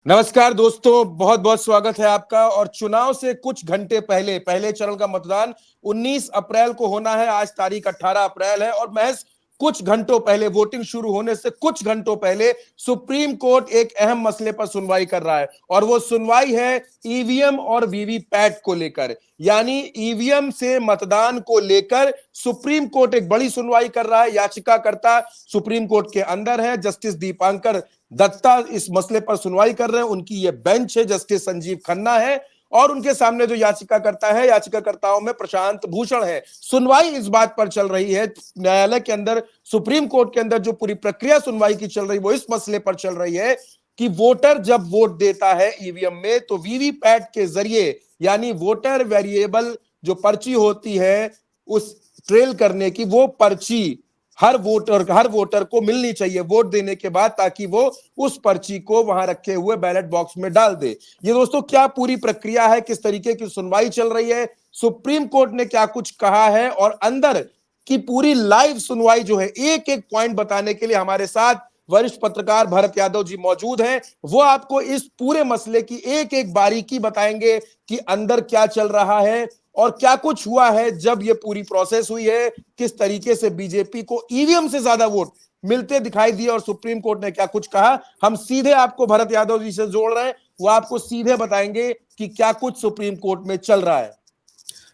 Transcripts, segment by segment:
नमस्कार दोस्तों, बहुत बहुत स्वागत है आपका। और चुनाव से कुछ घंटे पहले पहले चरण का मतदान 19 अप्रैल को होना है। आज तारीख 18 अप्रैल है और महज कुछ घंटों पहले, वोटिंग शुरू होने से कुछ घंटों पहले, सुप्रीम कोर्ट एक अहम मसले पर सुनवाई कर रहा है। और वो सुनवाई है ईवीएम और वीवीपैट को लेकर, यानी ईवीएम से मतदान को लेकर सुप्रीम कोर्ट एक बड़ी सुनवाई कर रहा है। याचिकाकर्ता सुप्रीम कोर्ट के अंदर है, जस्टिस दीपांकर दत्ता इस मसले पर सुनवाई कर रहे हैं। उनकी ये बेंच है, जस्टिस संजीव खन्ना है, और उनके सामने जो याचिकाकर्ता है, याचिकाकर्ताओं में प्रशांत भूषण है। सुनवाई इस बात पर चल रही है न्यायालय के अंदर, सुप्रीम कोर्ट के अंदर जो पूरी प्रक्रिया सुनवाई की चल रही है वो इस मसले पर चल रही है कि वोटर जब वोट देता है ईवीएम में तो वीवीपैट के जरिए, यानी वोटर वेरिएबल जो पर्ची होती है उस ट्रेल करने की, वो पर्ची हर वोटर को मिलनी चाहिए वोट देने के बाद, ताकि वो उस पर्ची को वहां रखे हुए बैलेट बॉक्स में डाल दे। ये दोस्तों क्या पूरी प्रक्रिया है, किस तरीके की सुनवाई चल रही है, सुप्रीम कोर्ट ने क्या कुछ कहा है, और अंदर की पूरी लाइव सुनवाई जो है, एक एक पॉइंट बताने के लिए हमारे साथ वरिष्ठ पत्रकार भरत यादव जी मौजूद हैं। वो आपको इस पूरे मसले की एक एक बारीकी बताएंगे कि अंदर क्या चल रहा है और क्या कुछ हुआ है जब ये पूरी प्रोसेस हुई है, किस तरीके से बीजेपी को ईवीएम से ज्यादा वोट मिलते दिखाई दिए और सुप्रीम कोर्ट ने क्या कुछ कहा। हम सीधे आपको भरत यादव जी से जोड़ रहे हैं, वो आपको सीधे बताएंगे कि क्या कुछ सुप्रीम कोर्ट में चल रहा है।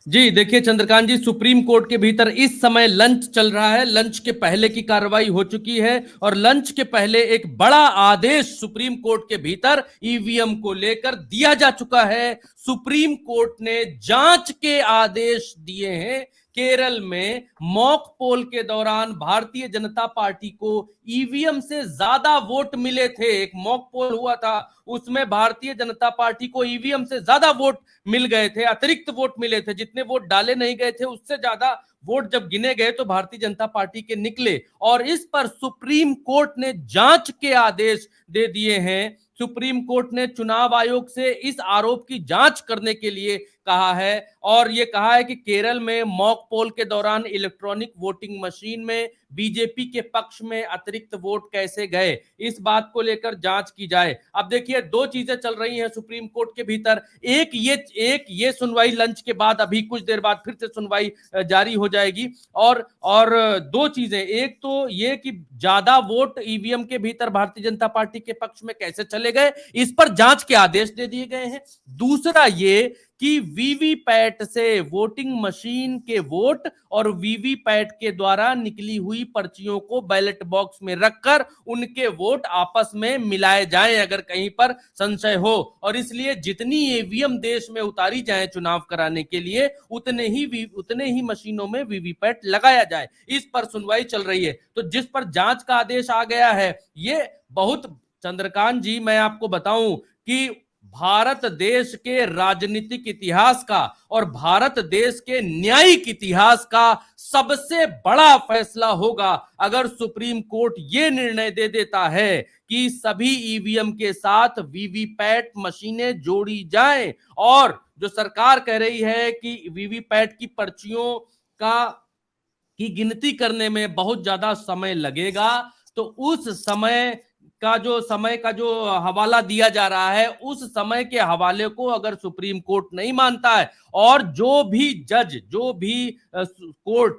जी देखिए चंद्रकांत जी, सुप्रीम कोर्ट के भीतर इस समय लंच चल रहा है। लंच के पहले की कार्रवाई हो चुकी है और लंच के पहले एक बड़ा आदेश सुप्रीम कोर्ट के भीतर ईवीएम को लेकर दिया जा चुका है। सुप्रीम कोर्ट ने जांच के आदेश दिए हैं। केरल में मॉक पोल के दौरान भारतीय जनता पार्टी को ईवीएम से ज्यादा वोट मिले थे। एक मॉक पोल हुआ था, उसमें भारतीय जनता पार्टी को ईवीएम से ज्यादा वोट मिल गए थे, अतिरिक्त वोट मिले थे। जितने वोट डाले नहीं गए थे उससे ज्यादा वोट जब गिने गए तो भारतीय जनता पार्टी के निकले। और इस पर सुप्रीम कोर्ट ने जांच के आदेश दे दिए हैं। सुप्रीम कोर्ट ने चुनाव आयोग से इस आरोप की जांच करने के लिए कहा है और यह कहा है कि केरल में मॉक पोल के दौरान इलेक्ट्रॉनिक वोटिंग मशीन में बीजेपी के पक्ष में अतिरिक्त वोट कैसे गए, इस बात को लेकर जांच की जाए। अब देखिए, दो चीजें चल रही हैं सुप्रीम कोर्ट के भीतर। एक ये सुनवाई लंच के बाद, अभी कुछ देर बाद फिर से सुनवाई जारी हो जाएगी। और दो चीजें, एक तो ये कि ज्यादा वोट ईवीएम के भीतर भारतीय जनता पार्टी के पक्ष में कैसे चले गए, इस पर जांच के आदेश दे दिए गए हैं। दूसरा ये कि वीवीपैट से, वोटिंग मशीन के वोट और वीवीपैट के द्वारा निकली हुई पर्चियों को बैलेट बॉक्स में रखकर उनके वोट आपस में मिलाए जाएं अगर कहीं पर संशय हो। और इसलिए जितनी ईवीएम देश में उतारी जाए चुनाव कराने के लिए, उतने ही मशीनों में वीवीपैट लगाया जाए, इस पर सुनवाई चल रही है। तो जिस पर जांच का आदेश आ गया है, ये बहुत, चंद्रकांत जी मैं आपको बताऊं कि भारत देश के राजनीतिक इतिहास का और भारत देश के न्यायिक इतिहास का सबसे बड़ा फैसला होगा अगर सुप्रीम कोर्ट यह निर्णय दे देता है कि सभी ईवीएम के साथ वीवीपैट मशीनें जोड़ी जाएं। और जो सरकार कह रही है कि वीवीपैट की पर्चियों का की गिनती करने में बहुत ज्यादा समय लगेगा, तो उस समय का जो हवाला दिया जा रहा है, उस समय के हवाले को अगर सुप्रीम कोर्ट नहीं मानता है और जो भी जज, जो भी कोर्ट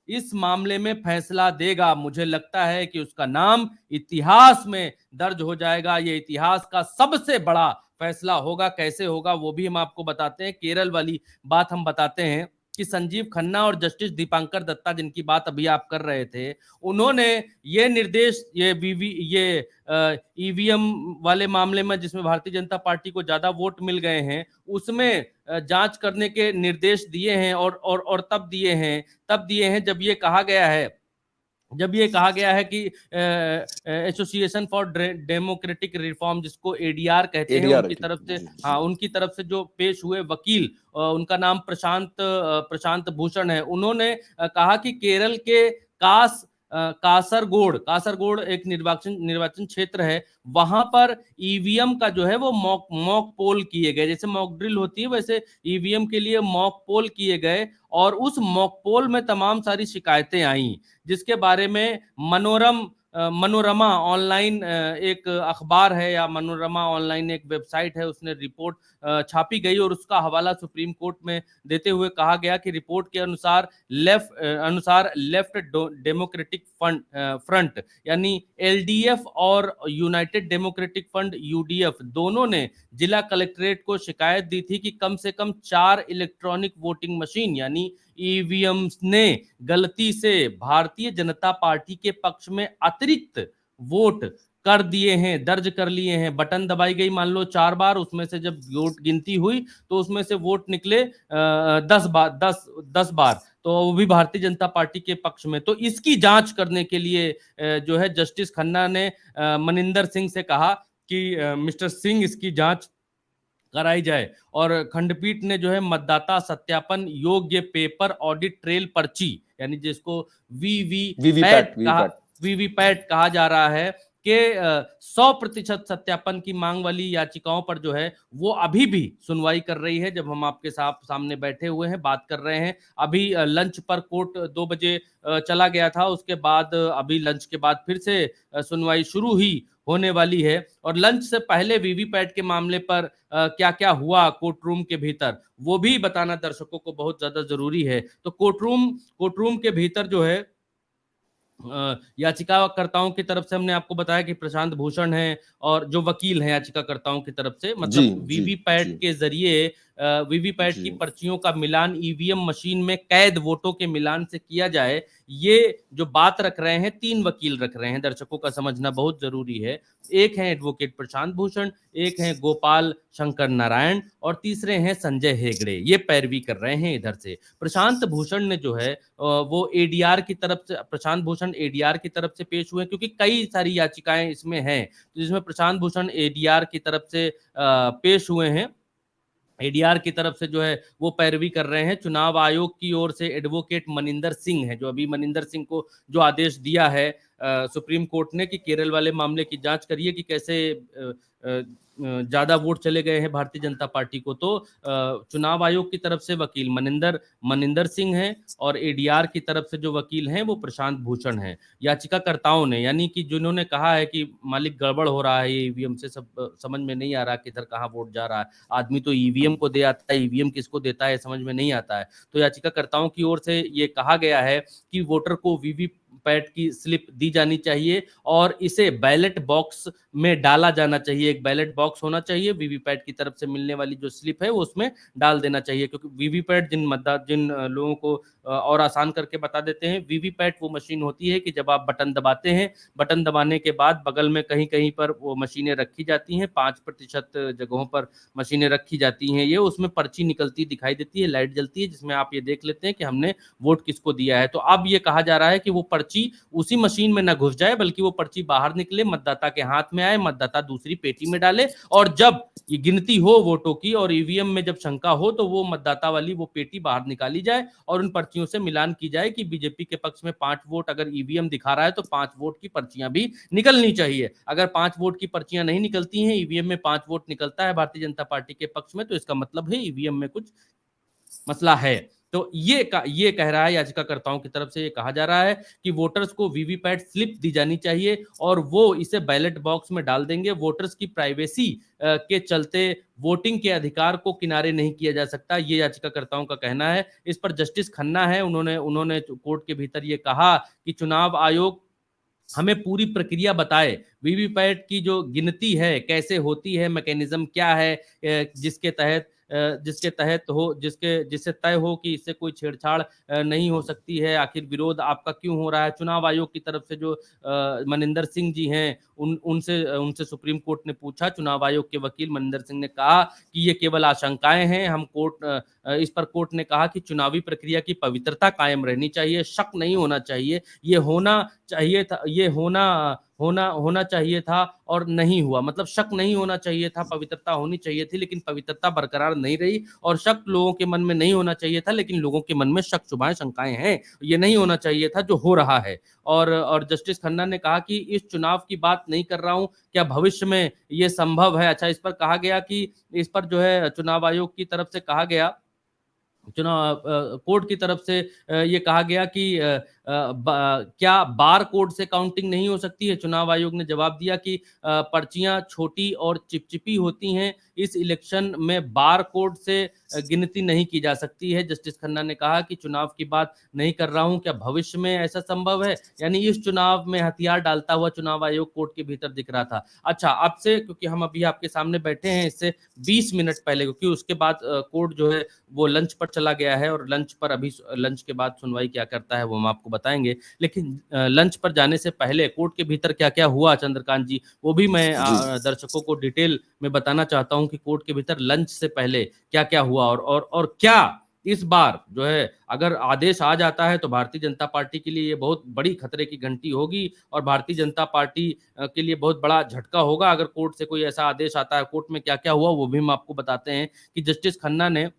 इस मामले में फैसला देगा, मुझे लगता है कि उसका नाम इतिहास में दर्ज हो जाएगा। ये इतिहास का सबसे बड़ा फैसला होगा। कैसे होगा वो भी हम आपको बताते हैं। केरल वाली बात हम बताते हैं कि संजीव खन्ना और जस्टिस दीपांकर दत्ता, जिनकी बात अभी आप कर रहे थे, उन्होंने ये निर्देश, ये ईवीएम वाले मामले में जिसमें भारतीय जनता पार्टी को ज्यादा वोट मिल गए हैं, उसमें जांच करने के निर्देश दिए हैं। और तब दिए हैं जब ये कहा गया है कि एसोसिएशन फॉर डेमोक्रेटिक रिफॉर्म, जिसको एडीआर कहते हैं, एडीआर उनकी तरफ से, जी। हाँ, उनकी तरफ से जो पेश हुए वकील, उनका नाम प्रशांत भूषण है, उन्होंने कहा कि केरल के कासरगोड एक निर्वाचन क्षेत्र है, वहां पर ईवीएम का जो है वो मॉक पोल किए गए। जैसे मॉक ड्रिल होती है, वैसे ईवीएम के लिए मॉक पोल किए गए और उस मॉक पोल में तमाम सारी शिकायतें आई, जिसके बारे में मनोरम मनोरमा ऑनलाइन एक अखबार है या मनोरमा ऑनलाइन एक वेबसाइट है, उसने रिपोर्ट छापी गई और उसका हवाला सुप्रीम कोर्ट में देते हुए कहा गया कि रिपोर्ट के अनुसार लेफ्ट डेमोक्रेटिक फ्रंट यानी एलडीएफ और यूनाइटेड डेमोक्रेटिक फ्रंट यूडीएफ दोनों ने जिला कलेक्ट्रेट को शिकायत दी थी कि कम से कम 4 इलेक्ट्रॉनिक वोटिंग मशीन यानी ईवीएम ने गलती से भारतीय जनता पार्टी के पक्ष में अतिरिक्त वोट कर दिए हैं, दर्ज कर लिए हैं। बटन दबाई गई मान लो 4 बार, उसमें से जब वोट गिनती हुई तो उसमें से वोट निकले 10 बार, तो वो भी भारतीय जनता पार्टी के पक्ष में। तो इसकी जांच करने के लिए जो है जस्टिस खन्ना ने मनिंदर सिंह से कहा कि मिस्टर सिंह इसकी जांच कराई जाए और खंडपीठ ने जो है मतदाता सत्यापन योग्य पेपर ऑडिट ट्रेल पर्ची यानी जिसको वीवीपैट कहा जा रहा है के 100% सत्यापन की मांग वाली याचिकाओं पर जो है वो अभी भी सुनवाई कर रही है। जब हम आपके सामने बैठे हुए हैं, बात कर रहे हैं, अभी लंच पर कोर्ट 2 बजे चला गया था, उसके बाद अभी लंच के बाद फिर से सुनवाई शुरू ही होने वाली है। और लंच से पहले वीवीपैट के मामले पर क्या क्या हुआ कोर्ट रूम के भीतर वो भी बताना दर्शकों को बहुत ज्यादा जरूरी है। तो कोर्ट रूम के भीतर जो है याचिकाकर्ताओं की तरफ से हमने आपको बताया कि प्रशांत भूषण है और जो वकील हैं याचिकाकर्ताओं की तरफ से, मतलब वीवीपैट के जरिए वीवीपैट की पर्चियों का मिलान ईवीएम मशीन में कैद वोटों के मिलान से किया जाए, ये जो बात रख रहे हैं 3 वकील रख रहे हैं, दर्शकों का समझना बहुत जरूरी है। एक है एडवोकेट प्रशांत भूषण, एक है गोपाल शंकर नारायण और तीसरे हैं संजय हेगड़े। ये पैरवी कर रहे हैं इधर से। प्रशांत भूषण ने जो है वो एडीआर की तरफ से, प्रशांत भूषण एडीआर की तरफ से पेश हुए क्योंकि कई सारी याचिकाएं इसमें हैं, जिसमें प्रशांत भूषण एडीआर की तरफ से पेश हुए हैं। एडीआर की तरफ से जो है वो पैरवी कर रहे हैं। चुनाव आयोग की ओर से एडवोकेट मनिंदर सिंह है, जो अभी मनिंदर सिंह को जो आदेश दिया है सुप्रीम कोर्ट ने कि केरल वाले मामले की जांच करिए कि कैसे ज्यादा वोट चले गए हैं भारतीय जनता पार्टी को। तो चुनाव आयोग की तरफ से वकील मनिंदर सिंह हैं और एडीआर की तरफ से जो वकील हैं वो प्रशांत भूषण हैं। याचिकाकर्ताओं ने, यानी कि जिन्होंने कहा है कि मालिक गड़बड़ हो रहा है, ये ईवीएम से सब समझ में नहीं आ रहा किधर कहाँ वोट जा रहा है, आदमी तो ईवीएम को दे आता है, ईवीएम किसको देता है समझ में नहीं आता है। तो याचिकाकर्ताओं की ओर से ये कहा गया है कि वोटर को वीवीपैट की स्लिप दी जानी चाहिए और इसे बैलेट बॉक्स में डाला जाना चाहिए। एक बैलेट बॉक्स होना चाहिए, वीवीपैट की तरफ से मिलने वाली जो स्लिप है वो उसमें डाल देना चाहिए, क्योंकि वीवीपैट जिन लोगों को और आसान करके बता देते हैं, वीवीपैट वो मशीन होती है कि जब आप बटन दबाते हैं, बटन दबाने के बाद बगल में कहीं कहीं पर वो मशीनें रखी जाती हैं, 5% जगहों पर मशीनें रखी जाती हैं, ये उसमें पर्ची निकलती दिखाई देती है, लाइट जलती है, जिसमें आप ये देख लेते हैं कि हमने वोट किसको दिया है। तो अब ये कहा जा रहा है कि वो पर्ची उसी मशीन में न घुस जाए, बल्कि वो पर्ची बाहर निकले, मतदाता के हाथ में आए, मतदाता दूसरी पेटी में डाले और जब ये गिनती हो वोटों की और ईवीएम में जब शंका हो तो वो मतदाता वाली वो पेटी बाहर निकाली जाए और उन पर्चियों से मिलान की जाए कि बीजेपी के पक्ष में 5 वोट अगर ईवीएम दिखा रहा है तो 5 वोट की पर्चियां भी निकलनी चाहिए। अगर 5 वोट की पर्चियां नहीं निकलती हैं, ईवीएम में 5 वोट निकलता है भारतीय जनता पार्टी के पक्ष में, तो इसका मतलब है ईवीएम में कुछ मसला है। तो ये कह रहा है याचिकाकर्ताओं की तरफ से, ये कहा जा रहा है कि वोटर्स को वीवीपैट स्लिप दी जानी चाहिए और वो इसे बैलेट बॉक्स में डाल देंगे। वोटर्स की प्राइवेसी के चलते वोटिंग के अधिकार को किनारे नहीं किया जा सकता, ये याचिकाकर्ताओं का कहना है। इस पर जस्टिस खन्ना है, उन्होंने कोर्ट के भीतर ये कहा कि चुनाव आयोग हमें पूरी प्रक्रिया बताए, वीवीपैट की जो गिनती है कैसे होती है, मैकेनिज्म क्या है जिसके तहत जिससे तय हो कि इससे कोई छेड़छाड़ नहीं हो सकती है, आखिर विरोध आपका क्यों हो रहा है। चुनाव आयोग की तरफ से जो मनिंदर सिंह जी हैं उनसे सुप्रीम कोर्ट ने पूछा, चुनाव आयोग के वकील मनिंदर सिंह ने कहा कि ये केवल आशंकाएं हैं, इस पर कोर्ट ने कहा कि चुनावी प्रक्रिया की पवित्रता कायम रहनी चाहिए, शक नहीं होना चाहिए, ये होना चाहिए था और नहीं हुआ, मतलब शक नहीं होना चाहिए था, पवित्रता होनी चाहिए थी लेकिन पवित्रता बरकरार नहीं रही, और शक लोगों के मन में नहीं होना चाहिए था लेकिन लोगों के मन में शक शुभाएं शंकाएं हैं, ये नहीं होना चाहिए था जो हो रहा है। और जस्टिस खन्ना ने कहा कि इस चुनाव की बात नहीं कर रहा हूं, क्या भविष्य में ये संभव है। अच्छा, इस पर कहा गया कि इस पर जो है चुनाव आयोग की तरफ से कहा गया, चुनाव कोर्ट की तरफ से ये कहा गया कि क्या बार कोड से काउंटिंग नहीं हो सकती है? चुनाव आयोग ने जवाब दिया कि पर्चियां छोटी और चिपचिपी होती हैं, इस इलेक्शन में बार कोड से गिनती नहीं की जा सकती है। जस्टिस खन्ना ने कहा कि चुनाव की बात नहीं कर रहा हूं, क्या भविष्य में ऐसा संभव है? यानी इस चुनाव में हथियार डालता हुआ चुनाव आयोग कोर्ट के भीतर दिख रहा था। अच्छा, अब से, क्योंकि हम अभी आपके सामने बैठे हैं, इससे 20 मिनट पहले, क्योंकि उसके बाद कोर्ट जो है वो लंच पर चला गया है, और लंच पर अभी लंच के बाद सुनवाई क्या करता है वो हम आपको बताएंगे। लेकिन लंच पर जाने से पहले कोर्ट के भीतर क्या क्या हुआ चंद्रकांत जी, वो भी मैं जी दर्शकों को डिटेल में बताना चाहता हूं कि कोर्ट के भीतर लंच से पहले क्या क्या हुआ, और क्या इस बार जो है अगर आदेश आ जाता है तो भारतीय जनता पार्टी के लिए ये बहुत बड़ी खतरे की घंटी होगी, और भारतीय जनता पार्टी के लिए बहुत बड़ा झटका होगा अगर कोर्ट से कोई ऐसा आदेश आता है। कोर्ट में क्या क्या हुआ वो भी हम आपको बताते हैं कि जस्टिस खन्ना ने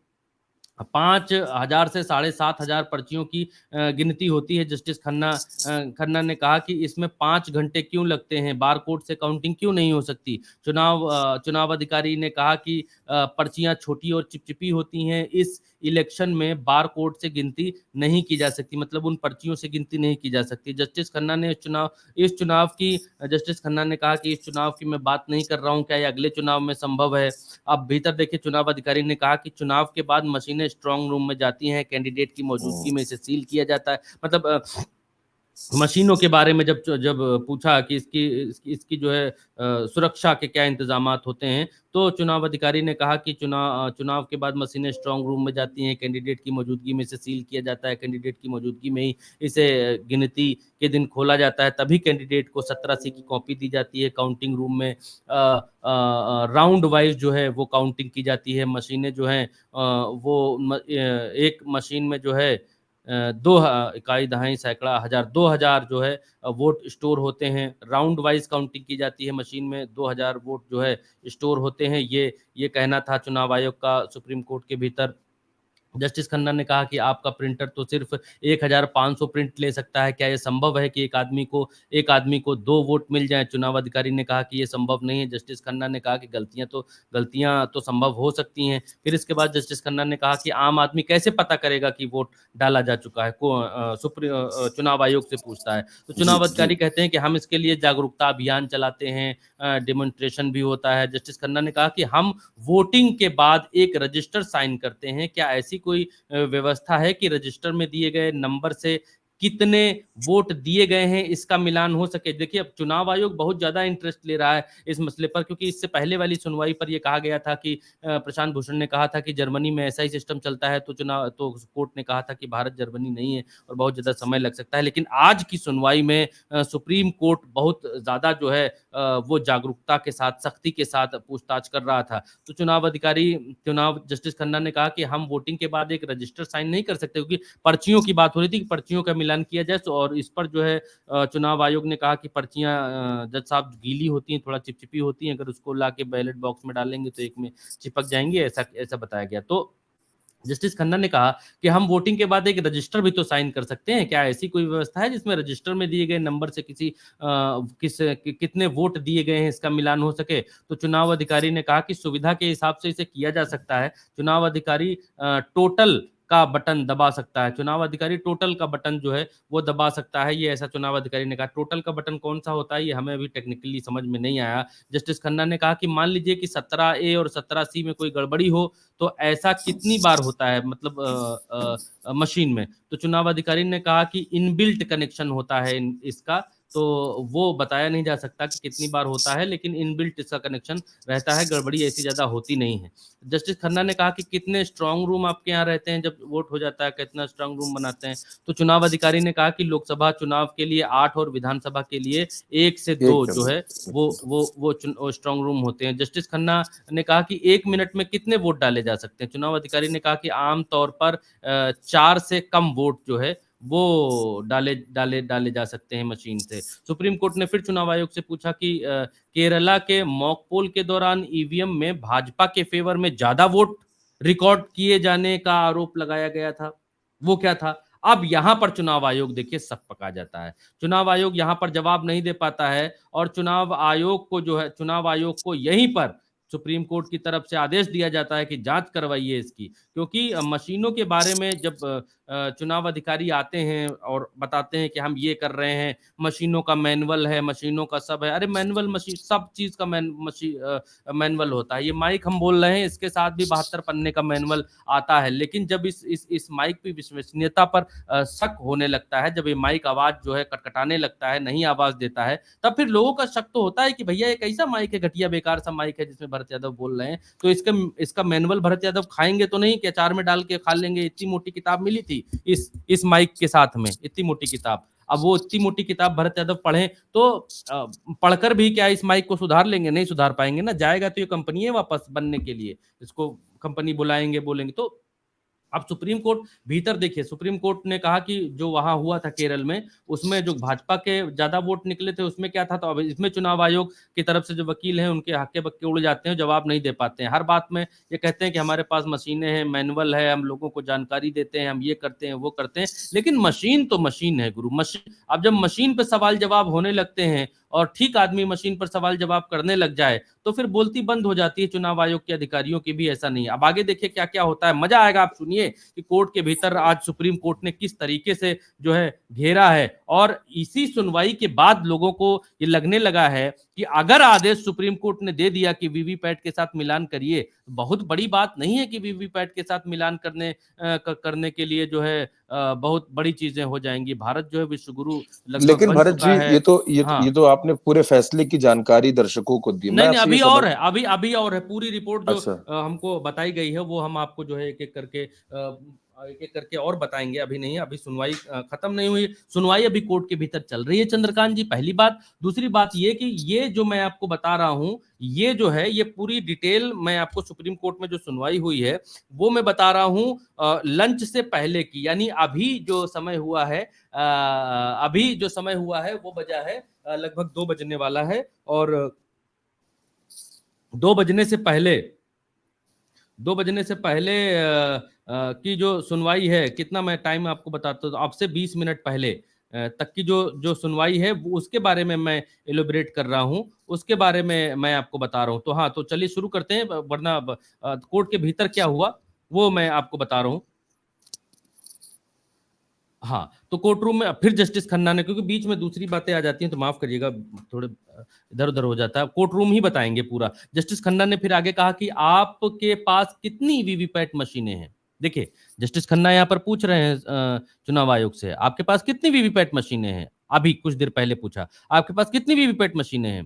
5,000 से 7,500 पर्चियों की गिनती होती है। जस्टिस खन्ना ने कहा कि इसमें 5 घंटे क्यों लगते हैं, बार कोड से काउंटिंग क्यों नहीं हो सकती? चुनाव अधिकारी ने कहा कि पर्चियां छोटी और चिपचिपी होती हैं, इस इलेक्शन में बार कोड से गिनती नहीं की जा सकती, मतलब उन पर्चियों से गिनती नहीं की जा सकती। जस्टिस खन्ना ने कहा कि इस चुनाव की मैं बात नहीं कर रहा हूं, क्या ये अगले चुनाव में संभव है? अब भीतर देखिए, चुनाव अधिकारी ने कहा कि चुनाव के बाद मशीनें स्ट्रांग रूम में जाती हैं, कैंडिडेट की मौजूदगी में इसे सील किया जाता है। मतलब मशीनों के बारे में जब जब पूछा कि इसकी जो है सुरक्षा के क्या इंतजामात होते हैं, तो चुनाव अधिकारी ने कहा कि चुनाव के बाद मशीनें स्ट्रांग रूम में जाती हैं, कैंडिडेट की मौजूदगी में इसे सील किया जाता है, कैंडिडेट की मौजूदगी में ही इसे गिनती के दिन खोला जाता है, तभी कैंडिडेट को 17C की कॉपी दी जाती है। काउंटिंग रूम में राउंड वाइज जो है वो काउंटिंग की जाती है। मशीनें जो हैं एक मशीन में जो है दो इकाई दहाई सैकड़ा हजार 2000 जो है वोट स्टोर होते हैं। राउंड वाइज काउंटिंग की जाती है, मशीन में 2000 वोट जो है स्टोर होते हैं। ये कहना था चुनाव आयोग का सुप्रीम कोर्ट के भीतर। जस्टिस खन्ना ने कहा कि आपका प्रिंटर तो सिर्फ 1500 प्रिंट ले सकता है, क्या यह संभव है कि एक आदमी को 2 वोट मिल जाए? चुनाव अधिकारी ने कहा कि यह संभव नहीं है। जस्टिस खन्ना ने कहा कि गलतियां तो संभव हो सकती हैं। फिर इसके बाद जस्टिस खन्ना ने कहा कि आम आदमी कैसे पता करेगा कि वोट डाला जा चुका है? चुनाव आयोग से पूछता है। तो जी चुनाव जी अधिकारी कहते हैं कि हम इसके लिए जागरूकता अभियान चलाते हैं, डेमोन्स्ट्रेशन भी होता है। जस्टिस खन्ना ने कहा कि हम वोटिंग के बाद एक रजिस्टर साइन करते हैं, क्या ऐसी कोई व्यवस्था है कि रजिस्टर में दिए गए नंबर से कितने वोट दिए गए हैं इसका मिलान हो सके? देखिए, अब चुनाव आयोग बहुत ज्यादा इंटरेस्ट ले रहा है इस मसले पर, क्योंकि इससे पहले वाली सुनवाई पर यह कहा गया था कि प्रशांत भूषण ने कहा था कि जर्मनी में ऐसा ही सिस्टम चलता है, तो कोर्ट ने कहा था कि भारत जर्मनी नहीं है और बहुत ज्यादा समय लग सकता है। लेकिन आज की सुनवाई में सुप्रीम कोर्ट बहुत ज्यादा जो है वो जागरूकता के साथ, सख्ती के साथ पूछताछ कर रहा था। तो चुनाव जस्टिस खन्ना ने कहा कि हम वोटिंग के बाद एक रजिस्टर साइन नहीं कर सकते, क्योंकि पर्चियों की बात हो रही थी कि पर्चियों का मिलान किया जाए। और इस पर जो है चुनाव आयोग ने कहा कि पर्चियां जज साहब गीली होती हैं, थोड़ा चिपचिपी होती हैं, अगर उसको ला के बैलेट बॉक्स में डालेंगे तो एक में चिपक जाएंगी, ऐसा ऐसा बताया गया। तो जस्टिस खन्ना ने कहा कि हम वोटिंग के बाद एक रजिस्टर भी तो साइन कर सकते हैं, क्या ऐसी कोई व्यवस्था है जिसमें रजिस्टर में दिए गए नंबर से कितने वोट दिए गए हैं इसका मिलान हो सके? तो चुनाव अधिकारी ने कहा कि सुविधा के हिसाब से इसे किया जा सकता है। चुनाव अधिकारी टोटल का बटन दबा सकता है, चुनाव अधिकारी टोटल का बटन जो है वो दबा सकता है, ये ऐसा चुनाव अधिकारी ने कहा। टोटल का बटन कौन सा होता है ये हमें अभी टेक्निकली समझ में नहीं आया। जस्टिस खन्ना ने कहा कि मान लीजिए कि 17A और 17C में कोई गड़बड़ी हो, तो ऐसा कितनी बार होता है, मतलब मशीन में? तो चुनाव अधिकारी ने कहा कि इनबिल्ट कनेक्शन होता है इसका, तो वो बताया नहीं जा सकता कि कितनी बार होता है, लेकिन इनबिल्ट इसका कनेक्शन रहता है, गड़बड़ी ऐसी ज्यादा होती नहीं है। जस्टिस खन्ना ने कहा कि कितने स्ट्रांग रूम आपके यहाँ रहते हैं जब वोट हो जाता है, कितना स्ट्रांग रूम बनाते हैं? तो चुनाव अधिकारी ने कहा कि लोकसभा चुनाव के लिए 8 और विधानसभा के लिए 1 से 2 जो है वो स्ट्रांग रूम होते हैं। जस्टिस खन्ना ने कहा कि 1 मिनट में कितने वोट डाले जा सकते हैं? चुनाव अधिकारी ने कहा कि आमतौर पर 4 से कम वोट जो है वो डाले डाले डाले जा सकते हैं मशीन से। सुप्रीम कोर्ट ने फिर चुनाव आयोग से पूछा कि केरला के मॉक पोल के दौरान ईवीएम में भाजपा के फेवर में ज्यादा वोट रिकॉर्ड किए जाने का आरोप लगाया गया था, वो क्या था? अब यहां पर चुनाव आयोग देखिए सब पका जाता है। चुनाव आयोग यहां पर जवाब नहीं दे पाता है, और चुनाव आयोग को यहीं पर सुप्रीम कोर्ट की तरफ से आदेश दिया जाता है कि जांच करवाइए इसकी, क्योंकि मशीनों के बारे में जब चुनाव अधिकारी आते हैं और बताते हैं कि हम ये कर रहे हैं, मशीनों का मैनुअल है, मशीनों का सब है, अरे मैनुअल मशीन सब चीज का मैनुअल होता है। ये माइक हम बोल रहे हैं, इसके साथ भी 72 पन्ने का मैनुअल आता है, लेकिन जब इस माइक की विश्वसनीयता पर शक होने लगता है, जब ये माइक आवाज जो है कटकटाने लगता है, नहीं आवाज देता है, तब फिर लोगों का शक तो होता है कि भैया ये कैसा माइक है, घटिया बेकार सा माइक है जिसमें भरत यादव बोल रहे हैं, तो इसका मैनुअल भरत यादव खाएंगे तो नहीं कि अचार में डाल के खा लेंगे। इतनी मोटी किताब मिली थी इस माइक के साथ में, इतनी मोटी किताब। अब वो इतनी मोटी किताब भरत यादव पढ़े तो पढ़कर भी क्या इस माइक को सुधार लेंगे? नहीं सुधार पाएंगे ना। जाएगा तो ये कंपनी है वापस बनने के लिए, इसको कंपनी बुलाएंगे, बोलेंगे। तो अब सुप्रीम कोर्ट भीतर देखिए, सुप्रीम कोर्ट ने कहा कि जो वहां हुआ था केरल में, उसमें जो भाजपा के ज्यादा वोट निकले थे उसमें क्या था, तो अब इसमें चुनाव आयोग की तरफ से जो वकील हैं उनके हक्के बक्के उड़ जाते हैं, जवाब नहीं दे पाते हैं। हर बात में ये कहते हैं कि हमारे पास मशीनें हैं, मैनुअल है, हम लोगों को जानकारी देते हैं, हम ये करते हैं वो करते हैं, लेकिन मशीन तो मशीन है गुरु। मशीन, अब जब मशीन पे सवाल जवाब होने लगते हैं और ठीक आदमी मशीन पर सवाल जवाब करने लग जाए तो फिर बोलती बंद हो जाती है चुनाव आयोग के अधिकारियों की भी। ऐसा नहीं। अब आगे देखिए क्या क्या होता है, मजा आएगा। आप सुनिए कि कोर्ट के भीतर आज सुप्रीम कोर्ट ने किस तरीके से जो है घेरा है, और इसी सुनवाई के बाद लोगों को ये लगने लगा है कि अगर आदेश सुप्रीम कोर्ट ने दे दिया कि वीवीपैट के साथ मिलान करिए, बहुत बड़ी बात नहीं है कि वीवीपैट के साथ मिलान करने के लिए जो है बहुत बड़ी चीजें हो जाएंगी। भारत जो है विश्वगुरु लगभग लेकिन बन भरत जी, चुका है। हाँ, ये तो आपने पूरे फैसले की जानकारी दर्शकों को दी। मैं नहीं नहीं, आपसे ये अभी समझ, और है, अभी और है। पूरी रिपोर्ट जो अच्छा, हमको बताई गई है वो हम आपको जो है एक एक करके और बताएंगे। अभी नहीं, अभी सुनवाई खत्म नहीं हुई, सुनवाई अभी कोर्ट के भीतर चल रही है चंद्रकांत जी, पहली बात। दूसरी बात ये कि ये जो मैं आपको बता रहा हूं, ये जो है ये पूरी डिटेल मैं आपको सुप्रीम कोर्ट में जो सुनवाई हुई है वो मैं बता रहा हूं लंच से पहले की, यानी अभी जो समय हुआ है, अभी जो समय हुआ है वो बजा है लगभग 2 बजने वाला है, और 2 बजने से पहले 2 बजने से पहले की जो सुनवाई है, कितना मैं टाइम आपको बताता हूँ, आपसे 20 मिनट पहले तक की जो जो सुनवाई है उसके बारे में मैं एलोबरेट कर रहा हूँ, उसके बारे में मैं आपको बता रहा हूँ। तो हाँ, तो चलिए शुरू करते हैं, वरना कोर्ट के भीतर क्या हुआ वो मैं आपको बता रहा हूँ। हाँ, तो कोर्ट रूम में फिर जस्टिस खन्ना ने, क्योंकि बीच में दूसरी बातें आ जाती हैं तो माफ करिएगा, थोड़े इधर उधर हो जाता है। कोर्ट रूम ही बताएंगे पूरा। जस्टिस खन्ना ने फिर आगे कहा कि आपके पास कितनी वीवीपैट मशीनें हैं। देखिए, जस्टिस खन्ना यहाँ पर पूछ रहे हैं चुनाव आयोग से, आपके पास कितनी वीवीपैट मशीनें हैं? अभी कुछ देर पहले पूछा, आपके पास कितनी वीवीपैट मशीनें हैं?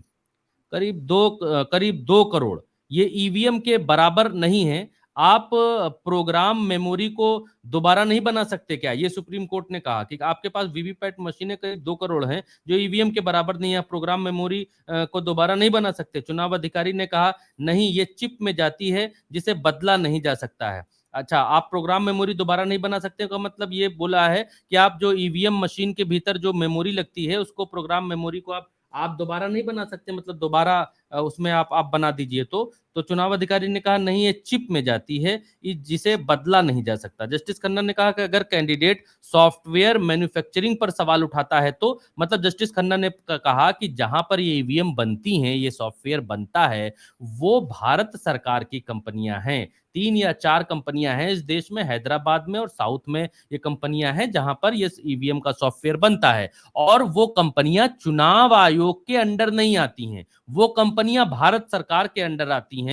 करीब 2 करोड़। ये ईवीएम के बराबर नहीं है। आप प्रोग्राम मेमोरी को दोबारा नहीं बना सकते क्या? ये सुप्रीम कोर्ट ने कहा कि आपके पास वीवीपैट मशीनें करीब 2 करोड़ हैं जो ईवीएम के बराबर नहीं है, आप प्रोग्राम मेमोरी को दोबारा नहीं बना सकते। चुनाव अधिकारी ने कहा नहीं, ये चिप में जाती है जिसे बदला नहीं जा सकता है। अच्छा, आप प्रोग्राम मेमोरी दोबारा नहीं बना सकते का मतलब ये बोला है कि आप जो ईवीएम मशीन के भीतर जो मेमोरी लगती है उसको, प्रोग्राम मेमोरी को आप दोबारा नहीं बना सकते, मतलब दोबारा उसमें आप बना दीजिए। तो चुनाव अधिकारी ने कहा नहीं, ये चिप में जाती है, जिसे बदला नहीं जा सकता। जस्टिस खन्ना ने कहा कि अगर कैंडिडेट सॉफ्टवेयर मैन्युफैक्चरिंग पर सवाल उठाता है तो, मतलब जस्टिस खन्ना ने कहा कि जहां पर ये ईवीएम बनती हैं, ये सॉफ्टवेयर बनता है, वो भारत सरकार की कंपनियां हैं। 3 या 4 कंपनियां हैं इस देश में, हैदराबाद में और साउथ में ये कंपनियां हैं जहां पर ये ईवीएम का सॉफ्टवेयर बनता है, और वो कंपनियां चुनाव आयोग के अंडर नहीं आती हैं, वो कंपनियां भारत सरकार के अंडर आती हैं।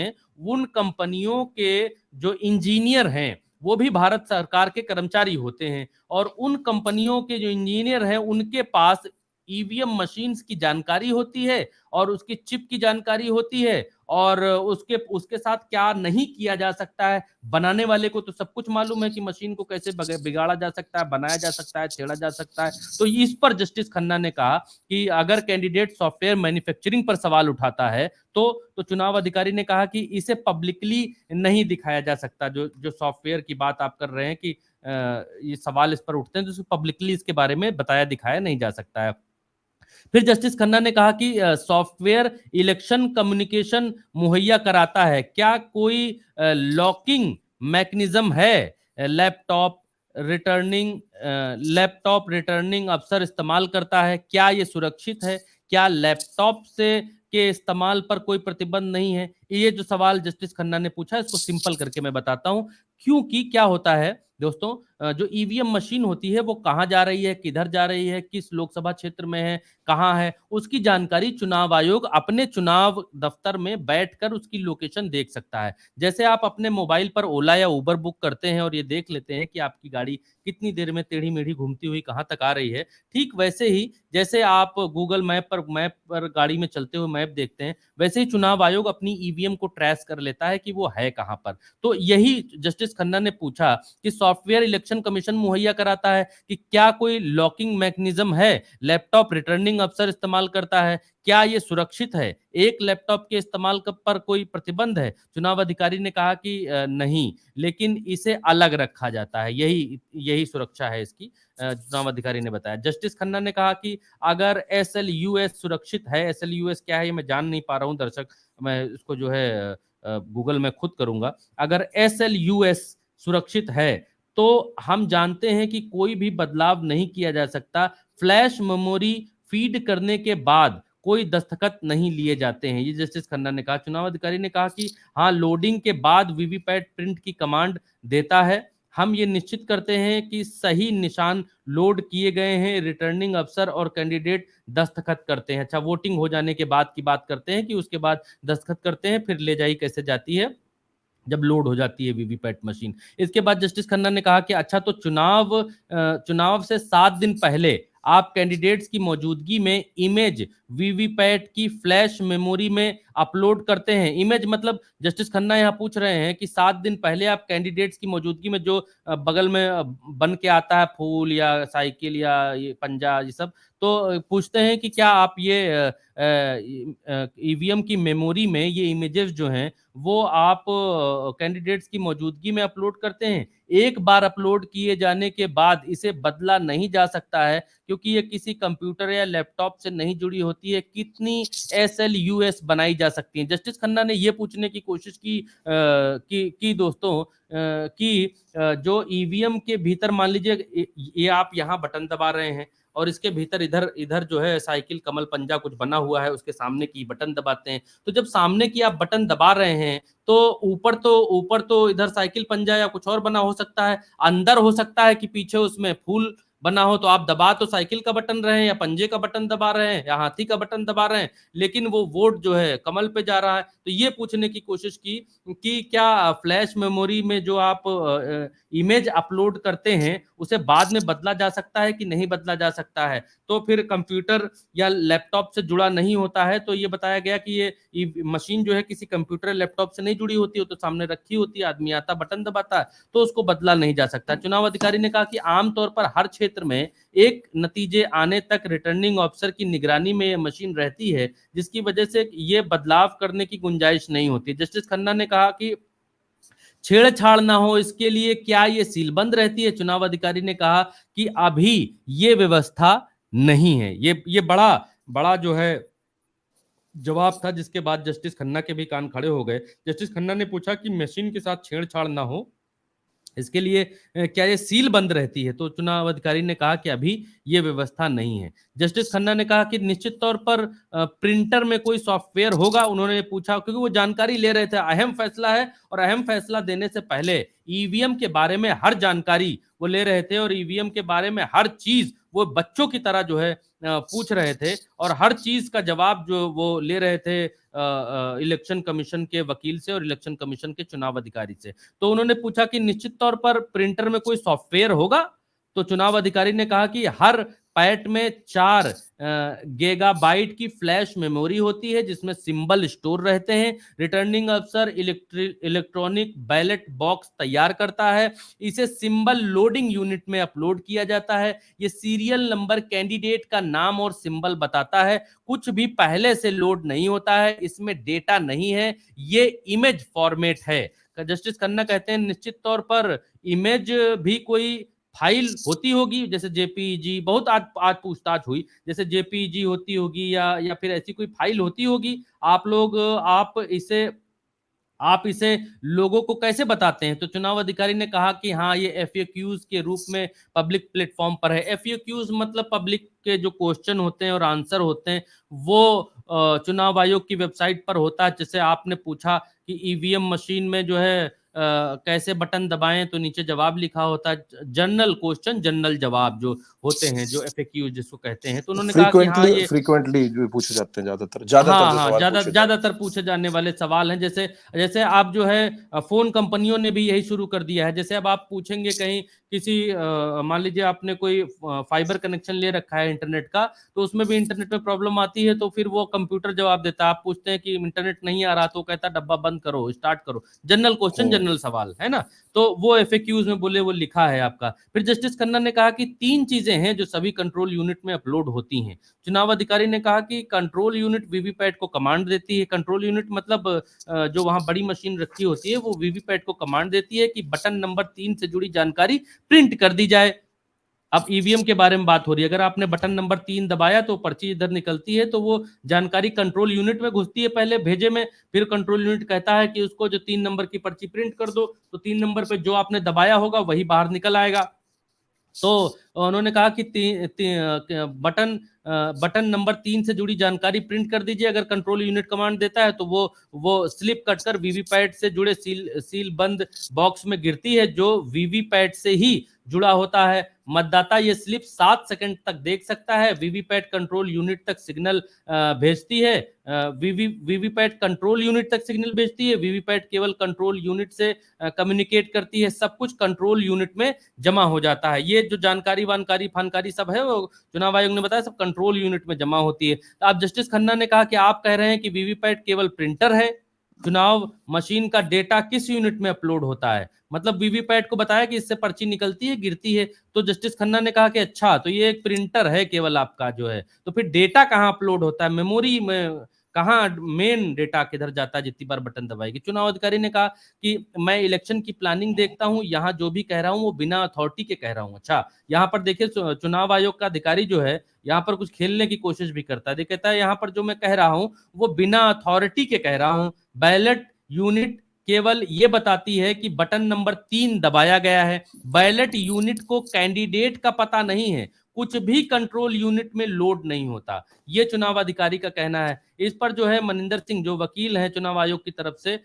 उन कंपनियों के जो इंजीनियर हैं वो भी भारत सरकार के कर्मचारी होते हैं, और उन कंपनियों के जो इंजीनियर हैं उनके पास ईवीएम मशीन्स की जानकारी होती है और उसकी चिप की जानकारी होती है, और उसके उसके साथ क्या नहीं किया जा सकता है। बनाने वाले को तो सब कुछ मालूम है कि मशीन को कैसे बिगाड़ा जा सकता है, बनाया जा सकता है, छेड़ा जा सकता है। तो इस पर जस्टिस खन्ना ने कहा कि अगर कैंडिडेट सॉफ्टवेयर मैन्युफैक्चरिंग पर सवाल उठाता है तो चुनाव अधिकारी ने कहा कि इसे पब्लिकली नहीं दिखाया जा सकता। जो जो सॉफ्टवेयर की बात आप कर रहे हैं कि ये सवाल इस पर उठते हैं, तो पब्लिकली इसके बारे में बताया दिखाया नहीं जा सकता है। फिर जस्टिस खन्ना ने कहा कि सॉफ्टवेयर इलेक्शन कम्युनिकेशन मुहैया कराता है, क्या कोई लॉकिंग मैकेनिज्म है? लैपटॉप रिटर्निंग अफसर इस्तेमाल करता है, क्या ये सुरक्षित है? क्या लैपटॉप से के इस्तेमाल पर कोई प्रतिबंध नहीं है? ये जो सवाल जस्टिस खन्ना ने पूछा इसको सिंपल करके मैं बताता हूं। क्योंकि क्या होता है दोस्तों, जो ईवीएम मशीन होती है वो कहाँ जा रही है, किधर जा रही है, किस लोकसभा क्षेत्र में है, कहाँ है, उसकी जानकारी चुनाव आयोग अपने चुनाव दफ्तर में बैठकर उसकी लोकेशन देख सकता है। जैसे आप अपने मोबाइल पर ओला या उबर बुक करते हैं और ये देख लेते हैं कि आपकी गाड़ी कितनी देर में टेढ़ी मेढ़ी घूमती हुई कहाँ तक आ रही है, ठीक वैसे ही जैसे आप गूगल मैप पर गाड़ी में चलते हुए मैप देखते हैं, वैसे ही चुनाव आयोग अपनी ईवीएम को ट्रेस कर लेता है कि वो है कहाँ पर। तो यही जस्टिस खन्ना ने पूछा कि सॉफ्टवेयर इलेक्शन कमीशन मुहैया कराता है कि क्या कोई लॉकिंग मैकेनिज्म है, लैपटॉप रिटर्निंग अफसर इस्तेमाल करता है, क्या ये सुरक्षित है, एक लैपटॉप के इस्तेमाल पर कोई प्रतिबंध है? चुनाव अधिकारी ने कहा कि नहीं, लेकिन इसे अलग रखा जाता है, यही यही सुरक्षा है इसकी, चुनाव अधिकारी ने बताया। जस्टिस खन्ना ने कहा कि अगर एसएलयूएस सुरक्षित है, एसएलयूएस क्या है ये मैं जान नहीं पा रहा हूं दर्शक, मैं इसको जो है गूगल में खुद करूंगा। अगर एसएलयूएस सुरक्षित है तो हम जानते हैं कि कोई भी बदलाव नहीं किया जा सकता, फ्लैश मेमोरी फीड करने के बाद कोई दस्तखत नहीं लिए जाते हैं, ये जस्टिस खन्ना ने कहा। चुनाव अधिकारी ने कहा कि हाँ, लोडिंग के बाद वीवीपैट प्रिंट की कमांड देता है, हम ये निश्चित करते हैं कि सही निशान लोड किए गए हैं, रिटर्निंग अफसर और कैंडिडेट दस्तखत करते हैं। अच्छा, वोटिंग हो जाने के बाद की बात करते हैं कि उसके बाद दस्तखत करते हैं, फिर ले जाई कैसे जाती है जब लोड हो जाती है वीवीपैट मशीन। इसके बाद जस्टिस खन्ना ने कहा कि अच्छा, तो चुनाव से 7 दिन पहले आप कैंडिडेट्स की मौजूदगी में इमेज वीवीपैट की फ्लैश मेमोरी में अपलोड करते हैं। इमेज मतलब जस्टिस खन्ना यहाँ पूछ रहे हैं कि 7 दिन पहले आप कैंडिडेट्स की मौजूदगी में जो बगल में बन के आता है फूल या साइकिल या ये पंजा ये सब, तो पूछते हैं कि क्या आप ये ईवीएम की मेमोरी में ये इमेजेस जो हैं वो आप कैंडिडेट्स की मौजूदगी में अपलोड करते हैं? एक बार अपलोड किए जाने के बाद इसे बदला नहीं जा सकता है क्योंकि ये किसी कंप्यूटर या लैपटॉप से नहीं जुड़ी होती है। कितनी एसएलयूएस बनाई जा सकती है? जस्टिस खन्ना ने ये पूछने की कोशिश की दोस्तों, कि जो ईवीएम के भीतर मान लीजिए ये आप यहाँ बटन दबा रहे हैं और इसके भीतर इधर इधर जो है साइकिल कमल पंजा कुछ बना हुआ है, उसके सामने की बटन दबाते हैं। तो जब सामने की आप बटन दबा रहे हैं तो ऊपर तो इधर साइकिल पंजा या कुछ और बना हो सकता है, अंदर हो सकता है कि पीछे उसमें फूल बना हो, तो आप दबा तो साइकिल का बटन रहे हैं या पंजे का बटन दबा रहे हैं या हाथी का बटन दबा रहे हैं, लेकिन वो वोट जो है कमल पे जा रहा है। तो ये पूछने की कोशिश की कि क्या फ्लैश मेमोरी में जो आप इमेज अपलोड करते हैं उसे बाद में बदला जा सकता है कि नहीं बदला जा सकता है? तो फिर कंप्यूटर या लैपटॉप से जुड़ा नहीं होता है, तो ये बताया गया कि ये मशीन जो है किसी कंप्यूटर लैपटॉप से नहीं जुड़ी होती है, तो सामने रखी होती है, आदमी आता बटन दबाता है, तो उसको बदला नहीं जा सकता। चुनाव अधिकारी ने कहा कि आमतौर पर हर क्षेत्र में एक नतीजे आने तक रिटर्निंग ऑफिसर की निगरानी में ये मशीन रहती है, जिसकी वजह से ये बदलाव करने की गुंजाइश नहीं होती। जस्टिस खन्ना ने कहा कि छेड़छाड़ ना हो इसके लिए क्या ये सीलबंद रहती है? चुनाव अधिकारी ने कहा कि अभी ये व्यवस्था नहीं है। ये बड़ा बड़ा जो है जवाब था, जिसके बाद जस्टिस खन्ना के भी कान खड़े हो गए। जस्टिस खन्ना ने पूछा कि मशीन के साथ छेड़छाड़ ना हो इसके लिए क्या ये सील बंद रहती है? तो चुनाव अधिकारी ने कहा कि अभी ये व्यवस्था नहीं है। जस्टिस खन्ना ने कहा कि निश्चित तौर पर प्रिंटर में कोई सॉफ्टवेयर होगा, उन्होंने पूछा क्योंकि वो जानकारी ले रहे थे, अहम फैसला है और अहम फैसला देने से पहले ईवीएम के बारे में हर जानकारी वो ले रहे थे और ईवीएम के बारे में हर चीज वो बच्चों की तरह जो है पूछ रहे थे और हर चीज का जवाब जो वो ले रहे थे इलेक्शन कमीशन के वकील से और इलेक्शन कमीशन के चुनाव अधिकारी से। तो उन्होंने पूछा कि निश्चित तौर पर प्रिंटर में कोई सॉफ्टवेयर होगा? तो चुनाव अधिकारी ने कहा कि हर पैट में 4 गीगाबाइट की फ्लैश मेमोरी होती है जिसमें सिंबल स्टोर रहते हैं। रिटर्निंग अफसर इलेक्ट्रॉनिक बैलेट बॉक्स तैयार करता है, इसे सिंबल लोडिंग यूनिट में अपलोड किया जाता है। ये सीरियल नंबर कैंडिडेट का नाम और सिंबल बताता है, कुछ भी पहले से लोड नहीं होता है, इसमें डेटा नहीं है, ये इमेज फॉर्मेट है। जस्टिस खन्ना कहते हैं निश्चित तौर पर इमेज भी कोई फाइल होती होगी, जैसे जेपीईजी, बहुत आज पूछताछ हुई, जैसे जेपीईजी होती होगी या फिर ऐसी कोई फाइल होती होगी, आप इसे आप इसे लोगों को कैसे बताते हैं? तो चुनाव अधिकारी ने कहा कि हाँ, ये एफएक्यूज के रूप में पब्लिक प्लेटफॉर्म पर है। एफएक्यूज मतलब पब्लिक के जो क्वेश्चन होते हैं और आंसर होते हैं, वो चुनाव आयोग की वेबसाइट पर होता है। जैसे आपने पूछा कि ईवीएम मशीन में जो है कैसे बटन दबाएं, तो नीचे जवाब लिखा होता है। जनरल क्वेश्चन, जनरल जवाब जो होते हैं, जो एफएक्यूज जिसको कहते हैं। तो उन्होंने कहा कि हाँ, फ्रीक्वेंटली ये फ्रीक्वेंटली जो पूछे जाते हैं, ज्यादातर हाँ, जो हाँ, सवाल पूछे जाते ज्यादातर पूछे जाने वाले सवाल हैं। जैसे जैसे आप जो है फोन कंपनियों ने भी यही शुरू कर दिया है। जैसे अब आप पूछेंगे कहीं किसी मान लीजिए आपने कोई फाइबर कनेक्शन ले रखा है इंटरनेट का, तो उसमें भी इंटरनेट में प्रॉब्लम आती है, तो फिर वो कंप्यूटर जवाब देता है। आप पूछते हैं कि इंटरनेट नहीं आ रहा, तो कहता है डब्बा बंद करो, स्टार्ट करो। जनरल क्वेश्चन, हैं। जनरल सवाल है ना। तो वो एफएक्यूज में बोले, वो लिखा है आपका। फिर जस्टिस खन्ना ने कहा कि 3 चीजें हैं जो सभी कंट्रोल यूनिट में अपलोड होती हैं। चुनाव अधिकारी ने कहा कि कंट्रोल यूनिट वीवीपैट को कमांड देती है। कंट्रोल यूनिट मतलब जो वहां बड़ी मशीन रखी होती है, वो वीवीपैट को कमांड देती है कि बटन नंबर 3 से जुड़ी जानकारी प्रिंट कर दी जाए। अब ईवीएम के बारे में बात हो रही है। अगर आपने बटन नंबर 3 दबाया तो पर्ची इधर निकलती है, तो वो जानकारी कंट्रोल यूनिट में घुसती है पहले भेजे में। फिर कंट्रोल यूनिट कहता है कि उसको जो 3 नंबर की पर्ची प्रिंट कर दो, तो 3 नंबर पे जो आपने दबाया होगा वही बाहर निकल आएगा। तो उन्होंने कहा कि बटन बटन नंबर 3 से जुड़ी जानकारी प्रिंट कर दीजिए। अगर कंट्रोल यूनिट कमांड देता है तो वो स्लिप कटकर वीवीपैट से जुड़े सील बंद बॉक्स में गिरती है, जो वीवीपैट से ही जुड़ा होता है। मतदाता ये स्लिप 7 सेकंड तक देख सकता है। वीवीपैट कंट्रोल यूनिट तक सिग्नल भेजती है। वीवीपैट कंट्रोल यूनिट तक सिग्नल भेजती है। वीवीपैट केवल कंट्रोल यूनिट से कम्युनिकेट करती है। सब कुछ कंट्रोल यूनिट में जमा हो जाता है। ये जो जानकारी वानकारी फानकारी सब है, वो चुनाव आयोग ने बताया सब कंट्रोल यूनिट में जमा होती है। तो आप जस्टिस खन्ना ने कहा कि आप कह रहे हैं कि वीवीपैट केवल प्रिंटर है, चुनाव मशीन का डेटा किस यूनिट में अपलोड होता है? मतलब वीवीपैट को बताया कि इससे पर्ची निकलती है, गिरती है। तो जस्टिस खन्ना ने कहा कि अच्छा, तो ये एक प्रिंटर है केवल आपका जो है, तो फिर डेटा कहाँ अपलोड होता है? मेमोरी में कहाँ मेन डेटा किधर जाता है जितनी बार बटन दबाएगी? चुनाव अधिकारी ने कहा कि मैं इलेक्शन की प्लानिंग देखता हूं, यहाँ जो भी कह रहा हूं वो बिना अथॉरिटी के कह रहा हूं। अच्छा, यहाँ पर देखिए चुनाव आयोग का अधिकारी जो है यहाँ पर कुछ खेलने की कोशिश भी करता है। कहता है यहाँ पर जो मैं कह रहा हूं वो बिना अथॉरिटी के कह रहा हूं। बैलेट यूनिट केवल ये बताती है कि बटन नंबर 3 दबाया गया है। बैलेट यूनिट को कैंडिडेट का पता नहीं है। कुछ भी कंट्रोल यूनिट में लोड नहीं होता। ये चुनाव अधिकारी का कहना है। इस पर जो है मनिंदर सिंह जो वकील हैं चुनाव आयोग की तरफ से,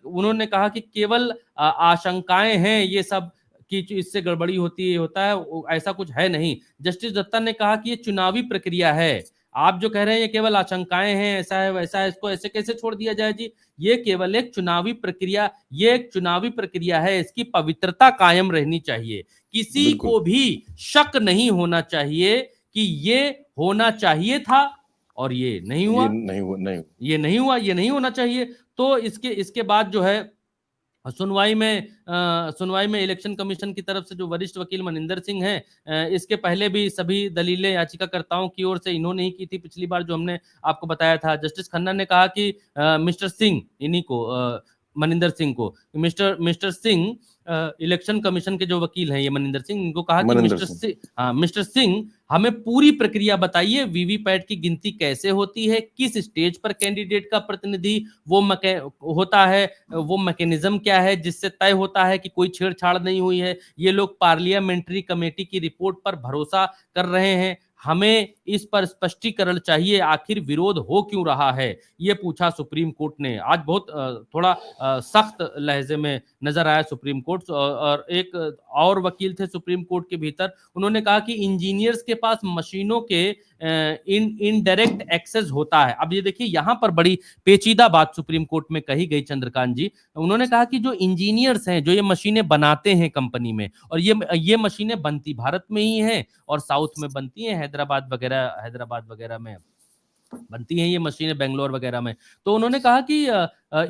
उन्होंने कहा कि केवल आशंकाएं हैं ये सब कि इससे गड़बड़ी होती है, होता है, ऐसा कुछ है नहीं। जस्टिस दत्ता ने कहा कि ये चुनावी प्रक्रिया है। आप जो कह रहे हैं ये केवल आशंकाएं हैं, ऐसा है वैसा है, इसको ऐसे कैसे छोड़ दिया जाए जी? ये केवल एक चुनावी प्रक्रिया, ये एक चुनावी प्रक्रिया है, इसकी पवित्रता कायम रहनी चाहिए। किसी बिल्कुल। को भी शक नहीं होना चाहिए कि ये होना चाहिए था और ये नहीं ये हुआ, नहीं हुआ, नहीं। ये नहीं हुआ, ये नहीं होना चाहिए। तो इसके बाद जो है सुनवाई में इलेक्शन कमीशन की तरफ से जो वरिष्ठ वकील मनिंदर सिंह हैं, इसके पहले भी सभी दलीलें याचिकाकर्ताओं की ओर से इन्होंने ही की थी पिछली बार, जो हमने आपको बताया था। जस्टिस खन्ना ने कहा कि मिस्टर सिंह, इन्हीं को मनिंदर सिंह को, मिस्टर सिंह इलेक्शन कमीशन के जो वकील हैं ये मनिंदर सिंह, इनको कहा कि मनिंदर सिंह। मिस्टर सिंह हमें पूरी प्रक्रिया बताइए। वीवीपैट की गिनती कैसे होती है, किस स्टेज पर कैंडिडेट का प्रतिनिधि वो होता है, वो मैकेनिज्म क्या है जिससे तय होता है कि कोई छेड़छाड़ नहीं हुई है? ये लोग पार्लियामेंट्री कमेटी की रिपोर्ट पर भरोसा कर रहे हैं। हमें इस पर स्पष्टीकरण चाहिए, आखिर विरोध हो क्यों रहा है? ये पूछा सुप्रीम कोर्ट ने। आज बहुत थोड़ा सख्त लहजे में नजर आया सुप्रीम कोर्ट। और एक और वकील थे सुप्रीम कोर्ट के भीतर, उन्होंने कहा कि इंजीनियर्स के पास मशीनों के इनडायरेक्ट एक्सेस होता है। अब ये देखिए यहाँ पर बड़ी पेचीदा बात सुप्रीम कोर्ट में कही गई चंद्रकांत जी। उन्होंने कहा कि जो इंजीनियर्स हैं, जो ये मशीनें बनाते हैं कंपनी में, और ये मशीनें बनती भारत में ही हैं और साउथ में बनती हैं, हैदराबाद वगैरह में बनती हैं ये मशीनें, बेंगलोर वगैरह में। तो उन्होंने कहा कि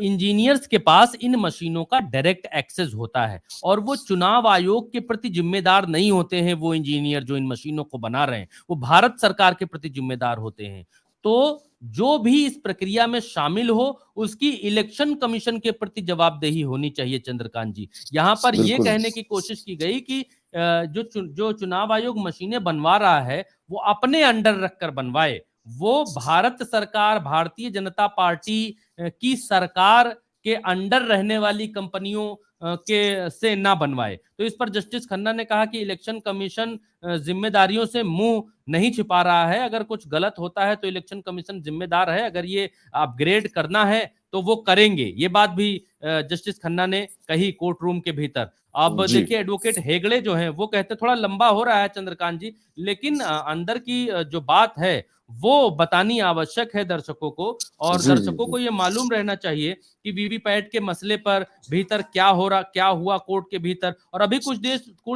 इंजीनियर्स के पास इन मशीनों का डायरेक्ट एक्सेस होता है और वो चुनाव आयोग के प्रति जिम्मेदार नहीं होते हैं। वो इंजीनियर जो इन मशीनों को बना रहे हैं वो भारत सरकार के प्रति जिम्मेदार होते हैं। तो जो भी इस प्रक्रिया में शामिल हो उसकी इलेक्शन कमीशन के प्रति जवाबदेही होनी चाहिए। चंद्रकांत जी, यहाँ पर यह कहने की कोशिश की गई कि जो चुनाव आयोग मशीनें बनवा रहा है वो अपने अंडर रखकर बनवाए। वो भारत सरकार, भारतीय जनता पार्टी की सरकार के अंडर रहने वाली कंपनियों के से ना बनवाए। तो इस पर जस्टिस खन्ना ने कहा कि इलेक्शन कमीशन जिम्मेदारियों से मुंह नहीं छिपा रहा है। अगर कुछ गलत होता है तो इलेक्शन कमीशन जिम्मेदार है, अगर ये अपग्रेड करना है तो वो करेंगे। ये बात भी जस्टिस खन्ना ने कही कोर्ट रूम के भीतर। अब जी देखिए एडवोकेट हेगड़े जो हैं वो कहते थोड़ा लंबा हो रहा है चंद्रकांत जी, लेकिन अंदर की जो बात है वो बतानी आवश्यक है दर्शकों को, और जी जी दर्शकों जी को ये मालूम रहना चाहिए कि वीवीपैट के मसले पर भीतर क्या हुआ कोर्ट के भीतर, और अभी कुछ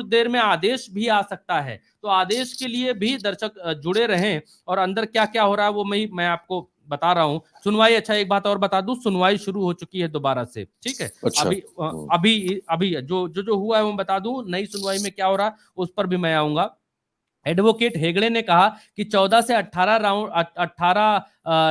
देर में आदेश भी आ सकता है। तो आदेश के लिए भी दर्शक जुड़े रहें, और अंदर क्या क्या हो रहा है वो मैं आपको बता रहा हूं। सुनवाई, अच्छा एक बात और बता दूं, सुनवाई शुरू हो चुकी है दोबारा से, ठीक है। अच्छा अभी अभी अभी जो हुआ है वो बता दूं, नई सुनवाई में क्या हो रहा है उस पर भी मैं आऊंगा। एडवोकेट हेगड़े ने कहा कि 14 से 18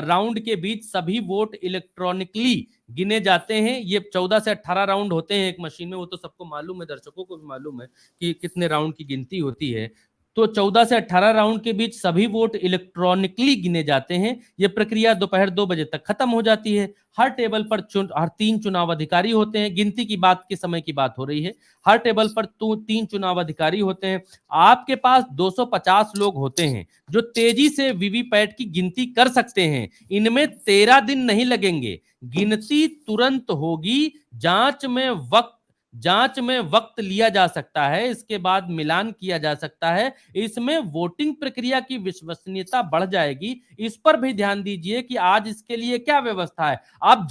राउंड के बीच सभी वोट इलेक्ट्रॉनिकली गिने जाते हैं। ये 14 से 18 राउंड होते हैं एक मशीन में, वो तो सबको मालूम है, दर्शकों को भी मालूम है कि कितने राउंड की गिनती होती है। तो 14 से 18 राउंड के बीच सभी वोट इलेक्ट्रॉनिकली गिने जाते हैं। ये प्रक्रिया दोपहर 2 बजे तक खत्म हो जाती है। हर टेबल पर हर 3 चुनाव अधिकारी होते हैं। गिनती की बात के समय की बात हो रही है। हर टेबल पर 3 चुनाव अधिकारी होते हैं। आपके पास 250 लोग होते हैं जो तेजी से वीवीपैट की गिनती कर सकते हैं। इनमें 13 दिन नहीं लगेंगे। गिनती तुरंत होगी। जांच में वक्त लिया जा सकता है, इसके बाद मिलान किया जा सकता है। इसमें वोटिंग प्रक्रिया की विश्वसनीयता बढ़ जाएगी। इस पर भी ध्यान दीजिए कि आज इसके लिए क्या व्यवस्था है। अब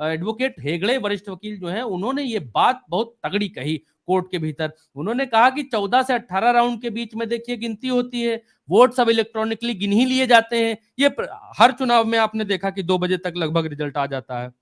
एडवोकेट हेगड़े वरिष्ठ वकील जो हैं उन्होंने ये बात बहुत तगड़ी कही कोर्ट के भीतर। उन्होंने कहा कि 14 से 18 राउंड के बीच में देखिए गिनती होती है, वोट सब इलेक्ट्रॉनिकली गिन ही लिए जाते हैं। हर चुनाव में आपने देखा कि 2 बजे तक लगभग रिजल्ट आ जाता है।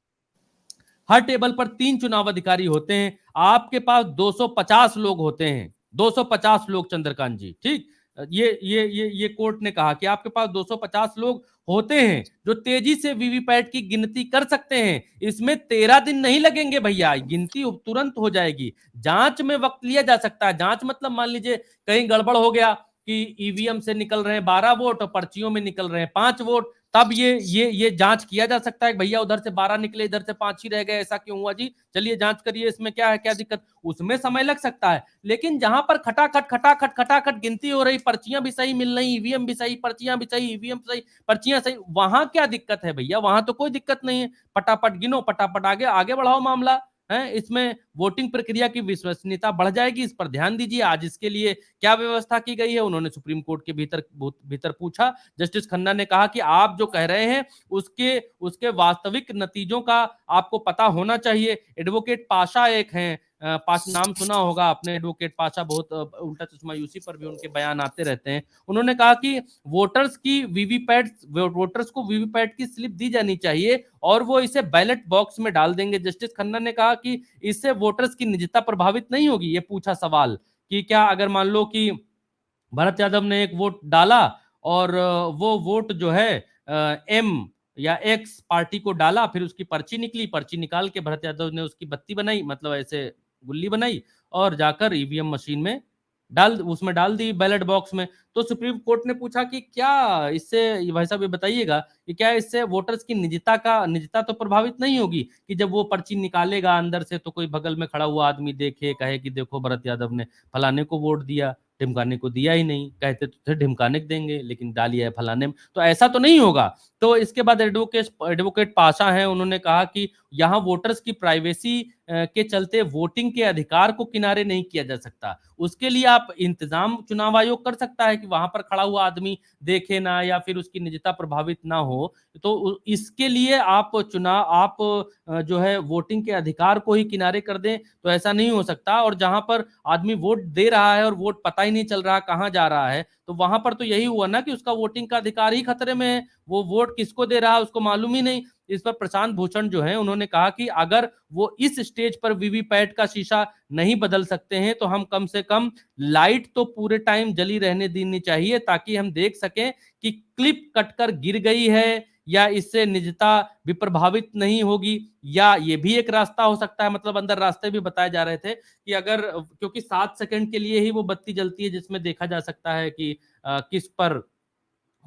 हर टेबल पर 3 चुनाव अधिकारी होते हैं। आपके पास 250 लोग होते हैं, 250 लोग चंद्रकांत जी, ठीक। ये कोर्ट ने कहा कि आपके पास 250 लोग होते हैं जो तेजी से वीवीपैट की गिनती कर सकते हैं। इसमें 13 दिन नहीं लगेंगे भैया, गिनती तुरंत हो जाएगी। जांच में वक्त लिया जा सकता है। जांच मतलब मान लीजिए कहीं गड़बड़ हो गया कि ईवीएम से निकल रहे हैं 12 वोट और पर्चियों में निकल रहे हैं 5 वोट, तब ये जांच किया जा सकता है भैया उधर से 12 निकले इधर से 5 ही रह गए, ऐसा क्यों हुआ जी, चलिए जांच करिए, इसमें क्या है, क्या दिक्कत। उसमें समय लग सकता है। लेकिन जहां पर खटाखट गिनती हो रही, पर्चियां भी सही मिल रही, ईवीएम भी सही, पर्चियां भी सही, ईवीएम सही, पर्चियां सही, वहां क्या दिक्कत है भैया, वहां तो कोई दिक्कत नहीं है। पटापट गिनो, पटापट आगे आगे बढ़ाओ मामला है। इसमें वोटिंग प्रक्रिया की विश्वसनीयता बढ़ जाएगी, इस पर ध्यान दीजिए। आज इसके लिए क्या व्यवस्था की गई है उन्होंने सुप्रीम कोर्ट के भीतर पूछा। जस्टिस खन्ना ने कहा कि आप जो कह रहे हैं उसके उसके वास्तविक नतीजों का आपको पता होना चाहिए। एडवोकेट पाशा एक हैं, नाम सुना होगा आपने, एडवोकेट पाशा, बहुत उल्टा चश्मा यूसी पर भी उनके बयान आते रहते हैं। उन्होंने कहा कि वोटर्स को वीवीपैट की स्लिप दी जानी चाहिए और वो इसे बैलेट बॉक्स में डाल देंगे। जस्टिस खन्ना ने कहा कि इससे वोटर्स की निजता प्रभावित नहीं होगी। ये पूछा सवाल कि क्या अगर मान लो कि भरत यादव ने एक वोट डाला और वो वोट जो है एम या एक्स पार्टी को डाला, फिर उसकी पर्ची निकली, पर्ची निकाल के भरत यादव ने उसकी बत्ती बनाई, मतलब ऐसे गुल्ली बनाई और जाकर ईवीएम मशीन में उसमें डाल दी, बैलेट बॉक्स में। तो सुप्रीम कोर्ट ने पूछा कि क्या इससे, भाई साहब ये बताइएगा कि क्या इससे वोटर्स की निजता तो प्रभावित नहीं होगी कि जब वो पर्ची निकालेगा अंदर से तो कोई बगल में खड़ा हुआ आदमी देखे, कहे कि देखो भरत यादव ने फलाने को वोट दिया, ढिमकाने को दिया ही नहीं, कहते तो थे ढिमकाने देंगे लेकिन डालिया है फलाने में, तो ऐसा तो नहीं होगा। तो इसके बाद एडवोकेट पाशा हैं, उन्होंने कहा कि यहाँ वोटर्स की प्राइवेसी के चलते वोटिंग के अधिकार को किनारे नहीं किया जा सकता। उसके लिए आप इंतजाम चुनाव आयोग कर सकता है कि वहां पर खड़ा हुआ आदमी देखे ना या फिर उसकी निजता प्रभावित ना हो। तो इसके लिए आप जो है वोटिंग के अधिकार को ही किनारे कर दें, तो ऐसा नहीं हो सकता। और जहां पर आदमी वोट दे रहा है और वोट पता ही नहीं चल रहा कहां जा रहा है, तो वहां पर तो यही हुआ ना कि उसका वोटिंग का अधिकार ही खतरे में है, वो वोट किसको दे रहा है उसको मालूम ही नहीं। इस पर प्रशांत भूषण जो है उन्होंने कहा कि अगर वो इस स्टेज पर वीवीपैट का शीशा नहीं बदल सकते हैं तो हम कम से कम लाइट तो पूरे टाइम जली रहने देनी चाहिए ताकि हम देख सकें कि क्लिप कटकर गिर गई है या इससे निजता भी प्रभावित नहीं होगी, या ये भी एक रास्ता हो सकता है। मतलब अंदर रास्ते भी बताए जा रहे थे कि अगर, क्योंकि 7 सेकंड के लिए ही वो बत्ती जलती है जिसमें देखा जा सकता है कि किस पर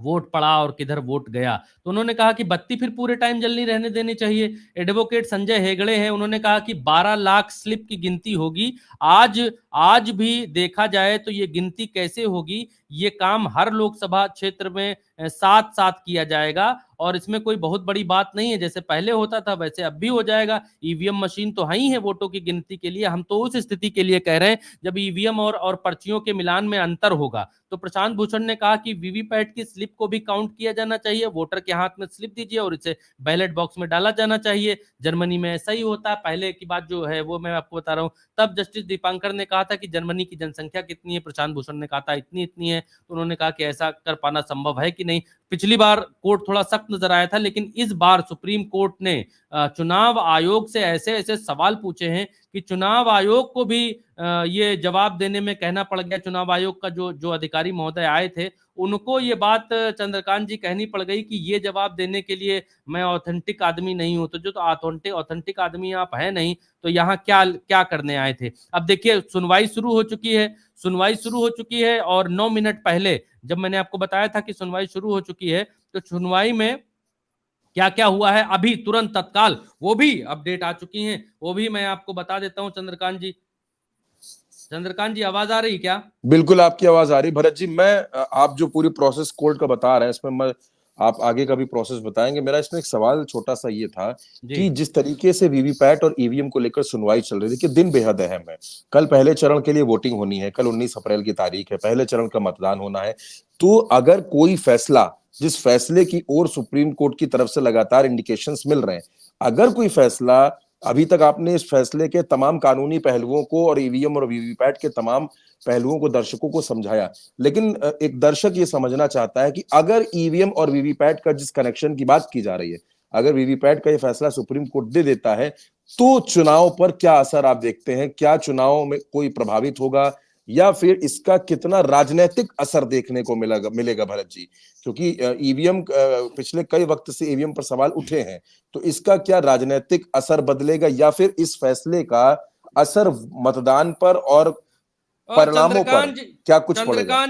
वोट पड़ा और किधर वोट गया। तो उन्होंने कहा कि बत्ती फिर पूरे टाइम जलनी रहने देनी चाहिए। एडवोकेट संजय हेगड़े हैं, उन्होंने कहा कि 12 लाख स्लिप की गिनती होगी। आज आज भी देखा जाए तो ये गिनती कैसे होगी, ये काम हर लोकसभा क्षेत्र में साथ साथ किया जाएगा और इसमें कोई बहुत बड़ी बात नहीं है। जैसे पहले होता था वैसे अब भी हो जाएगा। ईवीएम मशीन तो है ही है वोटों की गिनती के लिए। हम तो उस स्थिति के लिए कह रहे हैं जब ईवीएम और पर्चियों के मिलान में अंतर होगा। तो प्रशांत भूषण ने कहा कि वीवीपैट की स्लिप को भी काउंट किया जाना चाहिए। वोटर के हाथ में स्लिप दीजिए और इसे बैलेट बॉक्स में डाला जाना चाहिए। जर्मनी में ऐसा ही होता है। पहले की बात जो है वो मैं आपको बता रहा हूँ। तब जस्टिस दीपांकर ने कहा था कि जर्मनी की जनसंख्या कितनी है, प्रशांत भूषण ने कहा था इतनी इतनी है। तो उन्होंने कहा कि ऐसा कर पाना संभव है कि नहीं। पिछली बार कोर्ट थोड़ा सख्त नजर आया था, लेकिन इस बार सुप्रीम कोर्ट ने चुनाव आयोग से ऐसे ऐसे सवाल पूछे हैं कि चुनाव आयोग को भी ये जवाब देने में कहना पड़ गया। चुनाव आयोग का जो जो अधिकारी महोदय आए थे उनको ये बात चंद्रकांत जी कहनी पड़ गई कि ये जवाब देने के लिए मैं ऑथेंटिक आदमी नहीं हूं। तो जो तो ऑथेंटिक आदमी आप है नहीं तो यहाँ क्या क्या करने आए थे। अब देखिए सुनवाई शुरू हो चुकी है। सुनवाई शुरू हो चुकी है और 9 मिनट पहले जब मैंने आपको बताया था कि सुनवाई शुरू हो चुकी है तो सुनवाई में क्या क्या हुआ है अभी तुरंत तत्काल वो भी अपडेट आ चुकी हैं, वो भी मैं आपको बता देता हूं। चंद्रकांत जी, चंद्रकांत जी आवाज आ रही क्या? बिल्कुल आपकी आवाज आ रही भरत जी। मैं आप जो पूरी प्रोसेस कोर्ट का बता रहे हैं इसमें मैं आप आगे का भी प्रोसेस बताएंगे। मेरा इसमें एक सवाल छोटा सा ये था जी कि जिस तरीके से वीवीपैट और ईवीएम को लेकर सुनवाई चल रही थी कि दिन बेहद अहम है। कल पहले चरण के लिए वोटिंग होनी है, कल 19 अप्रैल की तारीख है, पहले चरण का मतदान होना है। तो अगर कोई फैसला, जिस फैसले की ओर सुप्रीम कोर्ट की तरफ से लगातार इंडिकेशंस मिल रहे हैं, अगर कोई फैसला, अभी तक आपने इस फैसले के तमाम कानूनी पहलुओं को और ईवीएम और वीवीपैट के तमाम पहलुओं को दर्शकों को समझाया, लेकिन एक दर्शक ये समझना चाहता है कि अगर ईवीएम और वीवीपैट का जिस कनेक्शन की बात की जा रही है, अगर वीवीपैट का ये फैसला सुप्रीम कोर्ट दे देता है तो चुनाव पर क्या असर आप देखते हैं? क्या चुनाव में कोई प्रभावित होगा या फिर इसका कितना राजनीतिक असर देखने को मिलेगा मिलेगा भरत जी? क्योंकि ईवीएम पिछले कई वक्त से ईवीएम पर सवाल उठे हैं, तो इसका क्या राजनीतिक असर बदलेगा या फिर इस फैसले का असर मतदान पर और परिणामों पर चंद्रकांत जी, क्या कुछ पड़ेगा?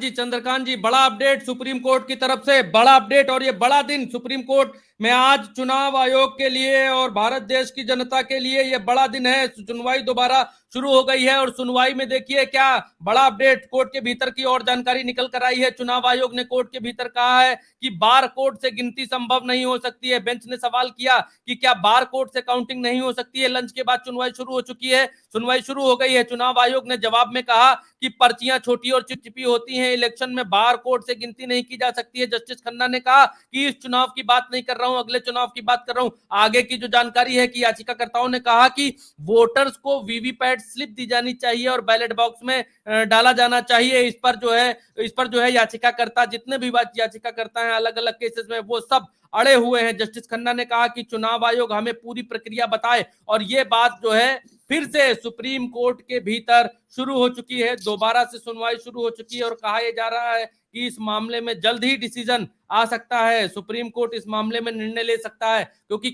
चंद्रकांत जी बड़ा अपडेट सुप्रीम कोर्ट की तरफ से, बड़ा अपडेट। और ये बड़ा दिन सुप्रीम कोर्ट में आज चुनाव आयोग के लिए और भारत देश की जनता के लिए ये बड़ा दिन है। सुनवाई दोबारा शुरू हो गई है और सुनवाई में देखिए क्या बड़ा अपडेट कोर्ट के भीतर की और जानकारी निकल कर आई है। चुनाव आयोग ने कोर्ट के भीतर कहा है कि बार कोड से गिनती संभव नहीं हो सकती है। बेंच ने सवाल किया कि क्या बार कोड से काउंटिंग नहीं हो सकती है। लंच के बाद सुनवाई शुरू हो चुकी है, सुनवाई शुरू हो गई है। चुनाव आयोग ने जवाब में कहा कि पर्चियां छोटी और चिपचिपी होती हैं, इलेक्शन में बार कोड से गिनती नहीं की जा सकती है। जस्टिस खन्ना ने कहा कि इस चुनाव की बात नहीं कर रहा हूं, अगले चुनाव की बात कर रहा हूं। आगे की जो जानकारी है कि याचिकाकर्ताओं ने कहा कि वोटर्स को वीवीपैट स्लिप दी जानी चाहिए और बैलेट बॉक्स में डाला जाना चाहिए। इस पर जो है याचिकाकर्ता, जितने भी याचिकाकर्ता हैं अलग अलग केसेस में, वो सब अड़े हुए हैं। जस्टिस खन्ना ने कहा कि चुनाव आयोग हमें पूरी प्रक्रिया बताए और ये बात जो है फिर से सुप्रीम कोर्ट के भीतर शुरू हो चुकी है। दोबारा से सुनवाई शुरू हो चुकी है और कहा यह जा रहा है कि इस मामले में जल्द ही डिसीजन आ सकता है। सुप्रीम कोर्ट इस मामले में निर्णय ले सकता है क्योंकि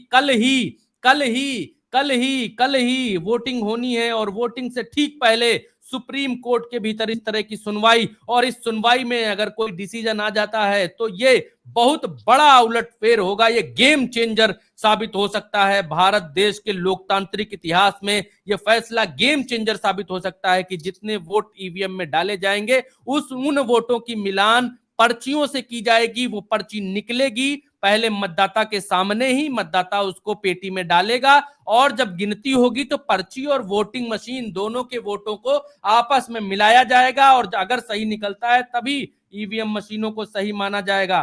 कल ही वोटिंग होनी है और वोटिंग से ठीक पहले सुप्रीम कोर्ट के भीतर इस तरह की सुनवाई, और इस सुनवाई में अगर कोई डिसीजन आ जाता है तो ये बहुत बड़ा उलटफेर होगा। ये गेम चेंजर साबित हो सकता है भारत देश के लोकतांत्रिक इतिहास में। यह फैसला गेम चेंजर साबित हो सकता है कि जितने वोट ईवीएम में डाले जाएंगे उन वोटों की मिलान पर्चियों से की जाएगी। वो पर्ची निकलेगी पहले मतदाता के सामने ही, मतदाता उसको पेटी में डालेगा और जब गिनती होगी तो पर्ची और वोटिंग मशीन दोनों के वोटों को आपस में मिलाया जाएगा और अगर सही निकलता है तभी ईवीएम मशीनों को सही माना जाएगा।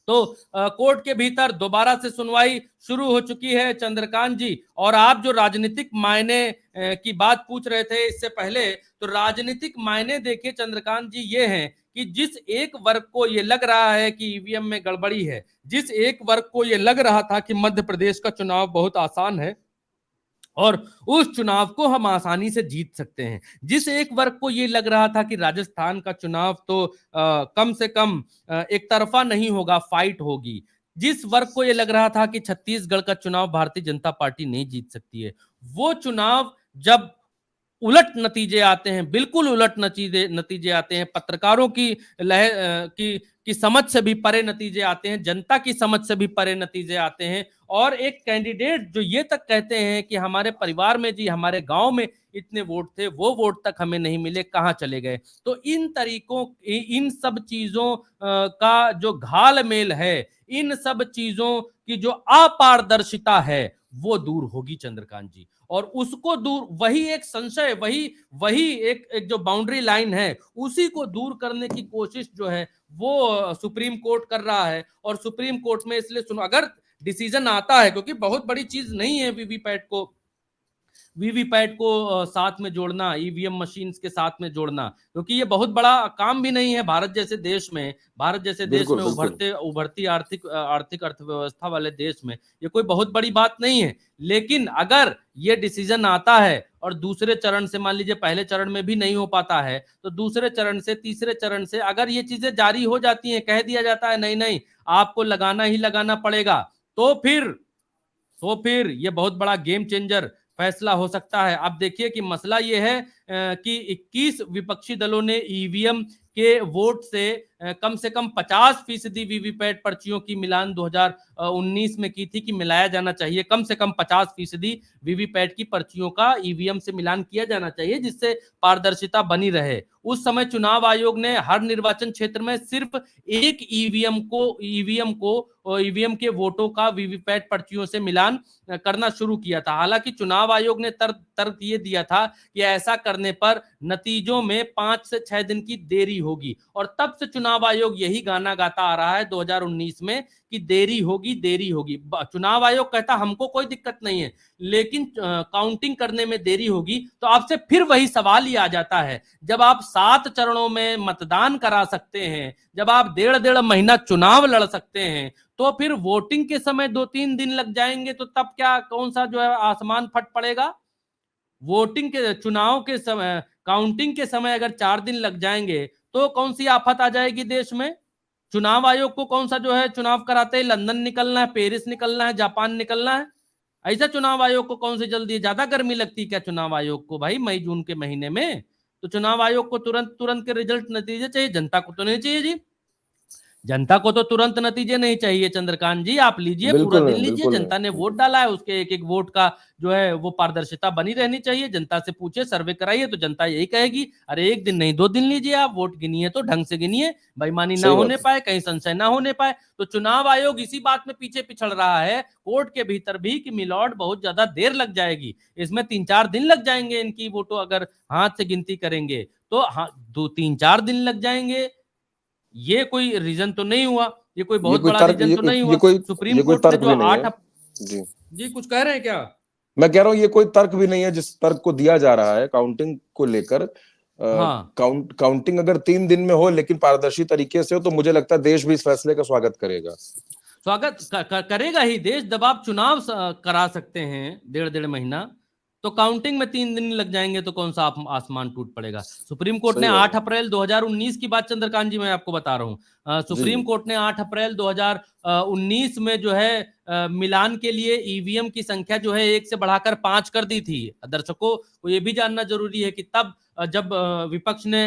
तो कोर्ट के भीतर दोबारा से सुनवाई शुरू हो चुकी है चंद्रकांत जी। और आप जो राजनीतिक मायने की बात पूछ रहे थे इससे पहले, तो राजनीतिक मायने देखिए चंद्रकांत जी ये हैं कि जिस एक वर्ग को ये लग रहा है कि ईवीएम में गड़बड़ी है, जिस एक वर्ग को ये लग रहा था कि मध्य प्रदेश का चुनाव बहुत आसान है और उस चुनाव को हम आसानी से जीत सकते हैं, जिस एक वर्ग को ये लग रहा था कि राजस्थान का चुनाव तो कम से कम एक तरफा नहीं होगा, फाइट होगी, जिस वर्ग को ये लग रहा था कि छत्तीसगढ़ का चुनाव भारतीय जनता पार्टी नहीं जीत सकती है, वो चुनाव जब उलट नतीजे आते हैं, बिल्कुल उलट नतीजे नतीजे आते हैं, पत्रकारों की की समझ से भी परे नतीजे आते हैं, जनता की समझ से भी परे नतीजे आते हैं। और एक कैंडिडेट जो ये तक कहते हैं कि हमारे परिवार में जी, हमारे गांव में इतने वोट थे, वो वोट तक हमें नहीं मिले, कहाँ चले गए। तो इन तरीकों, इन सब चीजों का जो घाल मेल है, इन सब चीजों की जो अपारदर्शिता है, वो दूर होगी चंद्रकांत जी। और उसको दूर, वही एक संशय, वही वही एक जो बाउंड्री लाइन है, उसी को दूर करने की कोशिश जो है वो सुप्रीम कोर्ट कर रहा है। और सुप्रीम कोर्ट में इसलिए सुनो, अगर डिसीजन आता है, क्योंकि बहुत बड़ी चीज नहीं है वीवीपैट को साथ में जोड़ना, ईवीएम मशीन्स के साथ में जोड़ना, क्योंकि ये बहुत बड़ा काम भी नहीं है भारत जैसे देश में। भारत जैसे देश बिल्कुल में बिल्कुल। उभरती आर्थिक अर्थव्यवस्था वाले देश में ये कोई बहुत बड़ी बात नहीं है। लेकिन अगर ये डिसीजन आता है और दूसरे चरण से, मान लीजिए पहले चरण में भी नहीं हो पाता है, तो दूसरे चरण से, तीसरे चरण से अगर ये चीजें जारी हो जाती हैं, कह दिया जाता है नहीं नहीं आपको लगाना ही लगाना पड़ेगा, तो फिर ये बहुत बड़ा गेम चेंजर फैसला हो सकता है। अब देखिए कि मसला ये है कि 21 विपक्षी दलों ने ईवीएम के वोट से कम 50% वीवीपैट पर्चियों की मिलान 2019 में की थी कि मिलाया जाना चाहिए, कम से कम 50% वीवीपैट की पर्चियों का ईवीएम से मिलान किया जाना चाहिए, जिससे पारदर्शिता बनी रहे। उस समय चुनाव आयोग ने हर निर्वाचन क्षेत्र में सिर्फ एक ईवीएम के वोटों का वीवीपैट पर्चियों से मिलान करना शुरू किया था। हालांकि चुनाव आयोग ने तर्क ये दिया था कि ऐसा करने पर नतीजों में 5 से 6 दिन की देरी होगी, और तब से चुनाव आयोग यही गाना गाता आ रहा है 2019 में कि देरी होगी, देरी होगी। चुनाव आयोग कहता हमको कोई दिक्कत नहीं है, लेकिन काउंटिंग करने में देरी होगी। तो आपसे फिर वही सवाल ही आ जाता है, जब आप 7 चरणों में मतदान करा सकते हैं, जब आप 1.5 महीना चुनाव लड़ सकते हैं, तो फिर वोटिंग के समय 2-3 दिन लग जाएंगे, तो तब क्या, कौन सा जो है आसमान फट पड़ेगा। वोटिंग के, चुनाव के समय, काउंटिंग के समय अगर 4 दिन लग जाएंगे, तो कौन सी आफत आ जाएगी देश में। चुनाव आयोग को कौन सा जो है चुनाव कराते ही लंदन निकलना है, पेरिस निकलना है, जापान निकलना है। ऐसा चुनाव आयोग को कौन सी जल्दी है, ज्यादा गर्मी लगती है क्या चुनाव आयोग को भाई मई जून के महीने में। तो चुनाव आयोग को तुरंत तुरंत के रिजल्ट, नतीजे चाहिए, जनता को तो नहीं चाहिए जी। जनता को तो तुरंत नतीजे नहीं चाहिए चंद्रकांत जी। आप लीजिए, पूरा बिल्कुल दिन नहीं, लीजिए, बिल्कुल जनता ने नहीं। वोट डाला है, उसके एक एक वोट का जो है वो पारदर्शिता बनी रहनी चाहिए। जनता से पूछे, सर्वे कराइए, तो जनता यही कहेगी अरे 1 दिन नहीं 2 दिन लीजिए, आप वोट गिनिए तो ढंग से गिनिए, बेईमानी ना सही होने बात पाए, कहीं संशय ना होने पाए। तो चुनाव आयोग इसी बात में पीछे पिछड़ रहा है कोर्ट के भीतर भी कि मिलॉर्ड बहुत ज्यादा देर लग जाएगी, इसमें 3-4 दिन लग जाएंगे इनकी वोटों, अगर हाथ से गिनती करेंगे तो हाँ 2-3-4 दिन लग जाएंगे। ये कोई रीजन तो नहीं हुआ, ये कोई ये बहुत कोई बड़ा तर्क, रीजन तो नहीं हुआ। सुप्रीम ये कोई कोर्ट ने तर्क जो भी नहीं है 8 जी। जी कुछ कह रहे हैं क्या। मैं कह रहा हूँ ये कोई तर्क भी नहीं है जिस तर्क को दिया जा रहा है काउंटिंग को लेकर। हाँ, काउंटिंग अगर 3 दिन में हो लेकिन पारदर्शी तरीके से हो, तो मुझे लगता है देश भी इस फैसले का स्वागत करेगा। करेगा ही देश। जब आप चुनाव करा सकते हैं 1.5 महीना, तो काउंटिंग में 3 दिन लग जाएंगे, तो कौन सा आसमान टूट पड़ेगा। सुप्रीम कोर्ट ने सही बात 8 है। अप्रैल 2019 की बात चंद्रकांत जी मैं आपको बता रहा हूं, जी सुप्रीम जी। कोर्ट ने 8 अप्रैल 2019 में जो है मिलान के लिए ईवीएम की संख्या जो है 1 से बढ़ाकर 5 कर दी थी। दर्शकों को यह भी जानना जरूरी है कि तब जब विपक्ष ने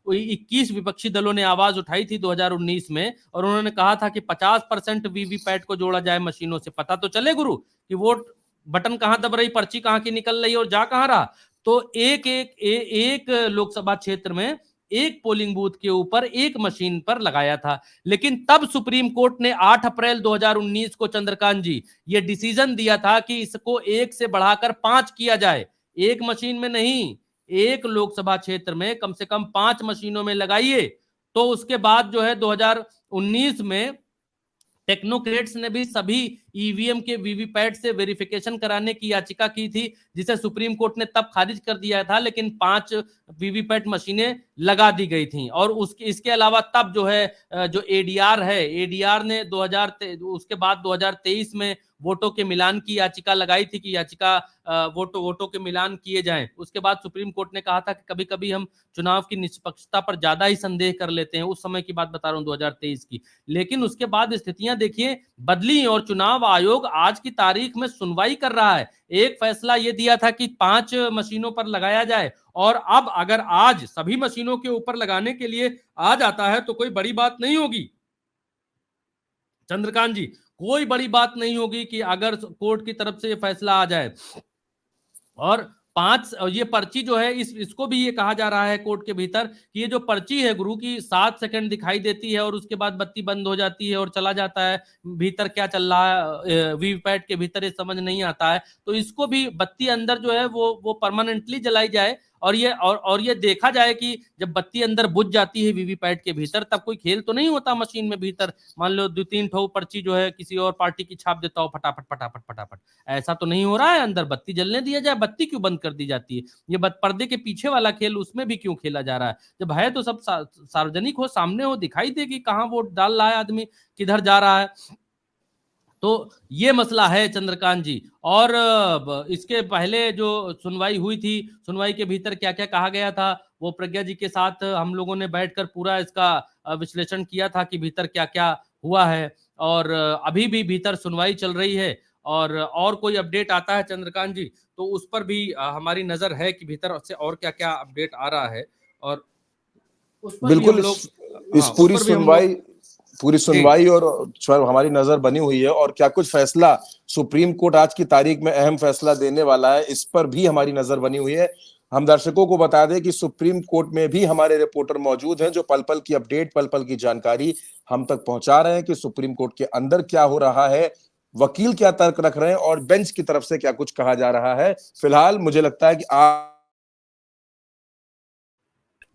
21 विपक्षी दलों ने आवाज उठाई थी 2019 में, और उन्होंने कहा था कि 50% वीवीपैट को जोड़ा जाए मशीनों से, पता तो चले गुरु कि वोट बटन कहां दब रही, पर्ची कहां की निकल रही और जा कहां रहा। तो एक लोकसभा क्षेत्र में एक पोलिंग बूथ के ऊपर एक मशीन पर लगाया था। लेकिन तब सुप्रीम कोर्ट ने 8 अप्रैल 2019 को चंद्रकांत जी ये डिसीजन दिया था कि इसको 1 से बढ़ाकर 5 किया जाए। एक मशीन में नहीं, एक लोकसभा क्षेत्र में कम से कम 5 मशीनों में लगाइए। तो उसके बाद जो है 2019 में टेक्नोक्रेट्स ने भी सभी ईवीएम के वीवीपैट से वेरिफिकेशन कराने की याचिका की थी, जिसे सुप्रीम कोर्ट ने तब खारिज कर दिया था। लेकिन 5 वीवीपैट मशीनें लगा दी गई थी। और उसके इसके अलावा तब जो है जो एडीआर है, एडीआर ने उसके बाद 2023 में वोटों के मिलान की याचिका लगाई थी कि याचिका वोटों के मिलान किए जाएं। उसके बाद सुप्रीम कोर्ट ने कहा था कि कभी कभी हम चुनाव की निष्पक्षता पर ज्यादा ही संदेह कर लेते हैं। उस समय की बात बता रहा हूं 2023 की। लेकिन उसके बाद स्थितियां देखिए बदली, और चुनाव आयोग आज की तारीख में सुनवाई कर रहा है। एक फैसला यह दिया था कि 5 मशीनों पर लगाया जाए, और अब अगर आज सभी मशीनों के ऊपर लगाने के लिए आ जाता है तो कोई बड़ी बात नहीं होगी। चंद्रकांत जी, कोई बड़ी बात नहीं होगी कि अगर कोर्ट की तरफ से ये फैसला आ जाए और ये पर्ची जो है इसको भी ये कहा जा रहा है कोर्ट के भीतर कि ये जो पर्ची है गुरु की 7 सेकंड दिखाई देती है और उसके बाद बत्ती बंद हो जाती है और चला जाता है, भीतर क्या चल रहा है वीवीपैट के भीतर ये समझ नहीं आता है। तो इसको भी बत्ती अंदर जो है वो परमानेंटली जलाई जाए और ये देखा जाए कि जब बत्ती अंदर बुझ जाती है वीवीपैट के भीतर तब कोई खेल तो नहीं होता मशीन में भीतर। मान लो 2-3 ठो पर्ची जो है किसी और पार्टी की छाप देता हो फटाफट फटाफट फटाफट, ऐसा तो नहीं हो रहा है। अंदर बत्ती जलने दिया जाए, बत्ती क्यों बंद कर दी जाती है? ये पर्दे के पीछे वाला खेल उसमें भी क्यों खेला जा रहा है? जब है तो सब सार्वजनिक हो, सामने हो, दिखाई दे कि कहां वोट डाल रहा है आदमी, किधर जा रहा है। तो ये मसला है चंद्रकांत जी। और इसके पहले जो सुनवाई हुई थी, सुनवाई के भीतर क्या क्या कहा गया था वो प्रज्ञा जी के साथ हम लोगों ने बैठकर पूरा इसका विश्लेषण किया था कि भीतर क्या क्या हुआ है। और अभी भी भीतर सुनवाई चल रही है और कोई अपडेट आता है चंद्रकांत जी तो उस पर भी हमारी नजर है कि भीतर से और क्या क्या अपडेट आ रहा है और उस पर भी हम बिल्कुल लोग, इस हाँ उस पर भी हम लोग पूरी जी। सुनवाई और हमारी नजर बनी हुई है और क्या कुछ फैसला सुप्रीम कोर्ट आज की तारीख में अहम फैसला देने वाला है इस पर भी हमारी नजर बनी हुई है। हम दर्शकों को बता दें कि सुप्रीम कोर्ट में भी हमारे रिपोर्टर मौजूद हैं जो पल पल की अपडेट, पल पल की जानकारी हम तक पहुंचा रहे हैं कि सुप्रीम कोर्ट के अंदर क्या हो रहा है, वकील क्या तर्क रख रहे हैं और बेंच की तरफ से क्या कुछ कहा जा रहा है। फिलहाल मुझे लगता है कि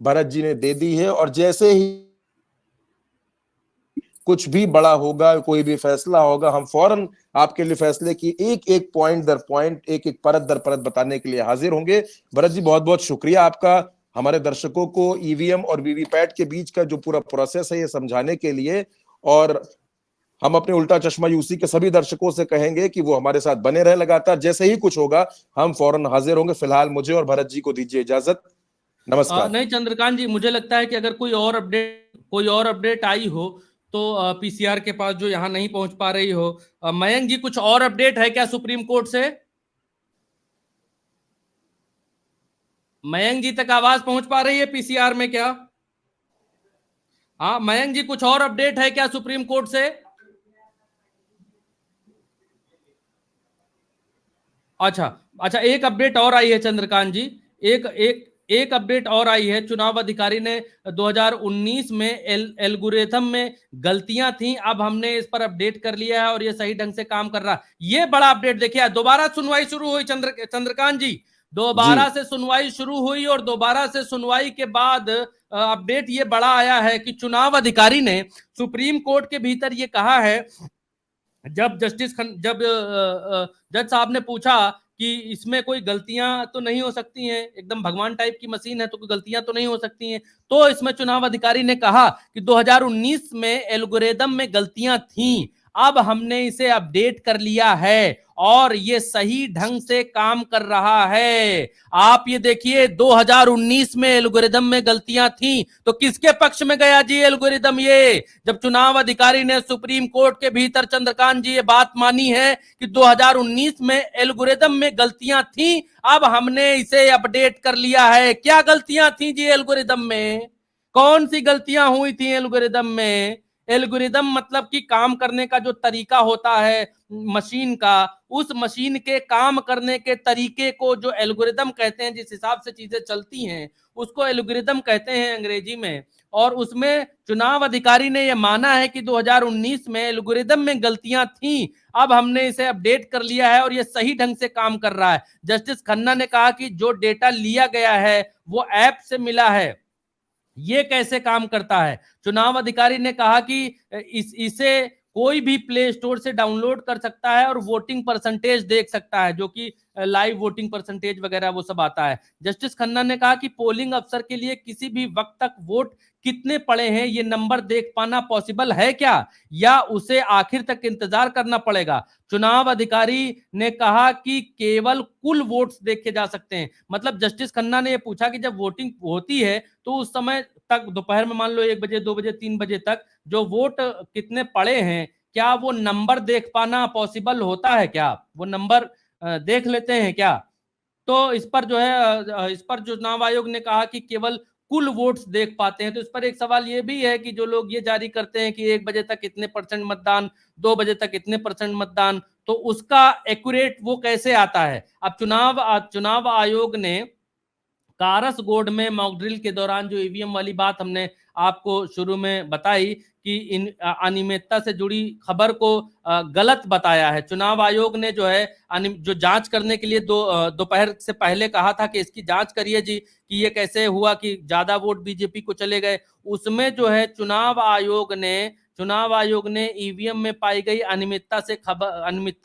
भरत जी ने दे दी है और जैसे ही कुछ भी बड़ा होगा, कोई भी फैसला होगा, हम फौरन आपके लिए फैसले की एक एक पॉइंट दर पॉइंट, एक एक परत दर परत बताने के लिए हाजिर होंगे। भरत जी बहुत बहुत शुक्रिया आपका हमारे दर्शकों को ईवीएम और वीवीपैट के बीच का जो पूरा प्रोसेस है ये समझाने के लिए। और हम अपने उल्टा चश्मा यूसी के सभी दर्शकों से कहेंगे कि वो हमारे साथ बने रहे लगातार, जैसे ही कुछ होगा हम फौरन हाजिर होंगे। फिलहाल मुझे और भरत जी को दीजिए इजाजत, नमस्कार। नहीं चंद्रकांत जी, मुझे लगता है कि अगर कोई और अपडेट आई हो तो पीसीआर के पास जो यहाँ नहीं पहुंच पा रही हो, मयंक जी कुछ और अपडेट है क्या सुप्रीम कोर्ट से? मयंक जी तक आवाज पहुंच पा रही है पीसीआर में क्या? हाँ मयंक जी कुछ और अपडेट है क्या सुप्रीम कोर्ट से? अच्छा अच्छा, एक अपडेट और आई है चंद्रकांत जी। एक एक एक अपडेट और आई है। चुनाव अधिकारी ने 2019 में एल्गोरिथम में गलतियां थी, अब हमने इस पर अपडेट कर लिया है और ये सही ढंग से काम कर रहा है। ये बड़ा अपडेट देखिए, दोबारा सुनवाई शुरू हुई चंद्रकांत जी, जी दोबारा से सुनवाई शुरू हुई और दोबारा से सुनवाई के बाद अपडेट ये बड़ा आया है कि चुनाव अधिकारी ने सुप्रीम कोर्ट के भीतर ये कहा है, जब जज साहब ने पूछा कि इसमें कोई गलतियां तो नहीं हो सकती हैं, एकदम भगवान टाइप की मशीन है तो कोई गलतियां तो नहीं हो सकती हैं, तो इसमें चुनाव अधिकारी ने कहा कि 2019 में एल्गोरिदम में गलतियां थीं, अब हमने इसे अपडेट कर लिया है और ये सही ढंग से काम कर रहा है। आप ये देखिए 2019 में एल्गोरिदम में गलतियां थी तो किसके पक्ष में गया जी एल्गोरिदम? ये जब चुनाव अधिकारी ने सुप्रीम कोर्ट के भीतर चंद्रकांत जी ये बात मानी है कि 2019 में एल्गोरिदम में गलतियां थी, अब हमने इसे अपडेट कर लिया है। क्या गलतियां थी जी एल्गोरिदम में? कौन सी गलतियां हुई थी एल्गोरिदम में? एल्गोरिदम मतलब कि काम करने का जो तरीका होता है मशीन का, उस मशीन के काम करने के तरीके को जो एल्गोरिदम कहते हैं, जिस हिसाब से चीजें चलती हैं उसको एल्गोरिदम कहते हैं अंग्रेजी में। और उसमें चुनाव अधिकारी ने यह माना है कि 2019 में एल्गोरिदम में गलतियां थी, अब हमने इसे अपडेट कर लिया है और यह सही ढंग से काम कर रहा है। जस्टिस खन्ना ने कहा कि जो डेटा लिया गया है वो ऐप से मिला है, ये कैसे काम करता है? चुनाव अधिकारी ने कहा कि इसे कोई भी प्ले स्टोर से डाउनलोड कर सकता है और वोटिंग परसेंटेज देख सकता है, जो कि लाइव वोटिंग परसेंटेज वगैरह वो सब आता है। जस्टिस खन्ना ने कहा कि पोलिंग अफसर के लिए किसी भी वक्त तक वोट कितने पड़े हैं ये नंबर देख पाना पॉसिबल है क्या, या उसे आखिर तक इंतजार करना पड़ेगा? चुनाव अधिकारी ने कहा कि केवल कुल वोट्स देखे जा सकते हैं। मतलब जस्टिस खन्ना ने यह पूछा कि जब वोटिंग होती है तो उस समय तक, दोपहर में मान लो 1 बजे 2 बजे 3 बजे तक जो वोट कितने पड़े हैं, क्या वो नंबर देख पाना पॉसिबल होता है? क्या वो नंबर देख लेते हैं क्या? तो इस पर जो है इस पर चुनाव आयोग ने कहा कि केवल कुल वोट्स देख पाते हैं। तो इस पर एक सवाल ये भी है कि जो लोग ये जारी करते हैं कि 1 बजे तक इतने परसेंट मतदान, 2 बजे तक इतने परसेंट मतदान, तो उसका एक्यूरेट वो कैसे आता है? अब चुनाव आयोग ने कारसगोड में मॉक ड्रिल के दौरान जो ईवीएम वाली बात हमने आपको शुरू में बताई कि इन अनियमितता से जुड़ी खबर को गलत बताया है। चुनाव आयोग ने जो है जो जांच करने के लिए दोपहर से पहले कहा था कि इसकी जांच करिए जी कि ये कैसे हुआ कि ज्यादा वोट बीजेपी को चले गए। उसमें जो है चुनाव आयोग ने ईवीएम में पाई गई अनियमितता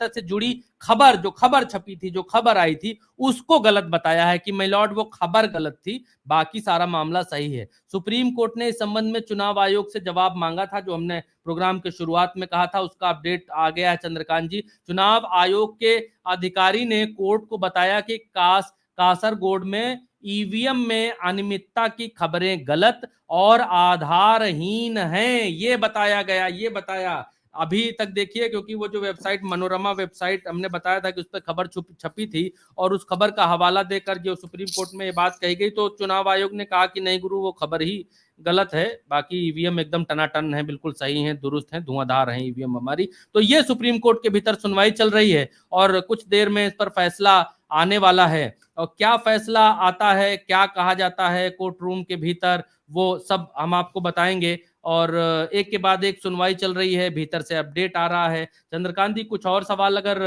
से जुड़ी खबर, जो खबर छपी थी, जो खबर आई थी, उसको गलत बताया है कि माय लॉर्ड वो खबर गलत थी, बाकी सारा मामला सही है। सुप्रीम कोर्ट ने इस संबंध में चुनाव आयोग से जवाब मांगा था, जो हमने प्रोग्राम के शुरुआत में कहा था, उसका अपडेट आ गया है चंद्रकांत जी। चुनाव आयोग के अधिकारी ने कोर्ट को बताया कि कासरगोड में ईवीएम में अनियमितता की खबरें गलत और आधारहीन हैं, ये बताया गया, ये बताया। अभी तक देखिए, क्योंकि वो जो वेबसाइट मनोरमा वेबसाइट हमने बताया था कि उस पर खबर छपी थी और उस खबर का हवाला देकर जो सुप्रीम कोर्ट में ये बात कही गई, तो चुनाव आयोग ने कहा कि नहीं गुरु, वो खबर ही गलत है, बाकी ईवीएम एकदम टनाटन है, बिल्कुल सही है, दुरुस्त है, धुआंधार है ईवीएम हमारी। तो ये सुप्रीम कोर्ट के भीतर सुनवाई चल रही है और कुछ देर में इस पर फैसला आने वाला है। और क्या फैसला आता है, क्या कहा जाता है कोर्ट रूम के भीतर, वो सब हम आपको बताएंगे। और एक के बाद एक सुनवाई चल रही है, भीतर से अपडेट आ रहा है। चंद्रकांत जी, कुछ और सवाल अगर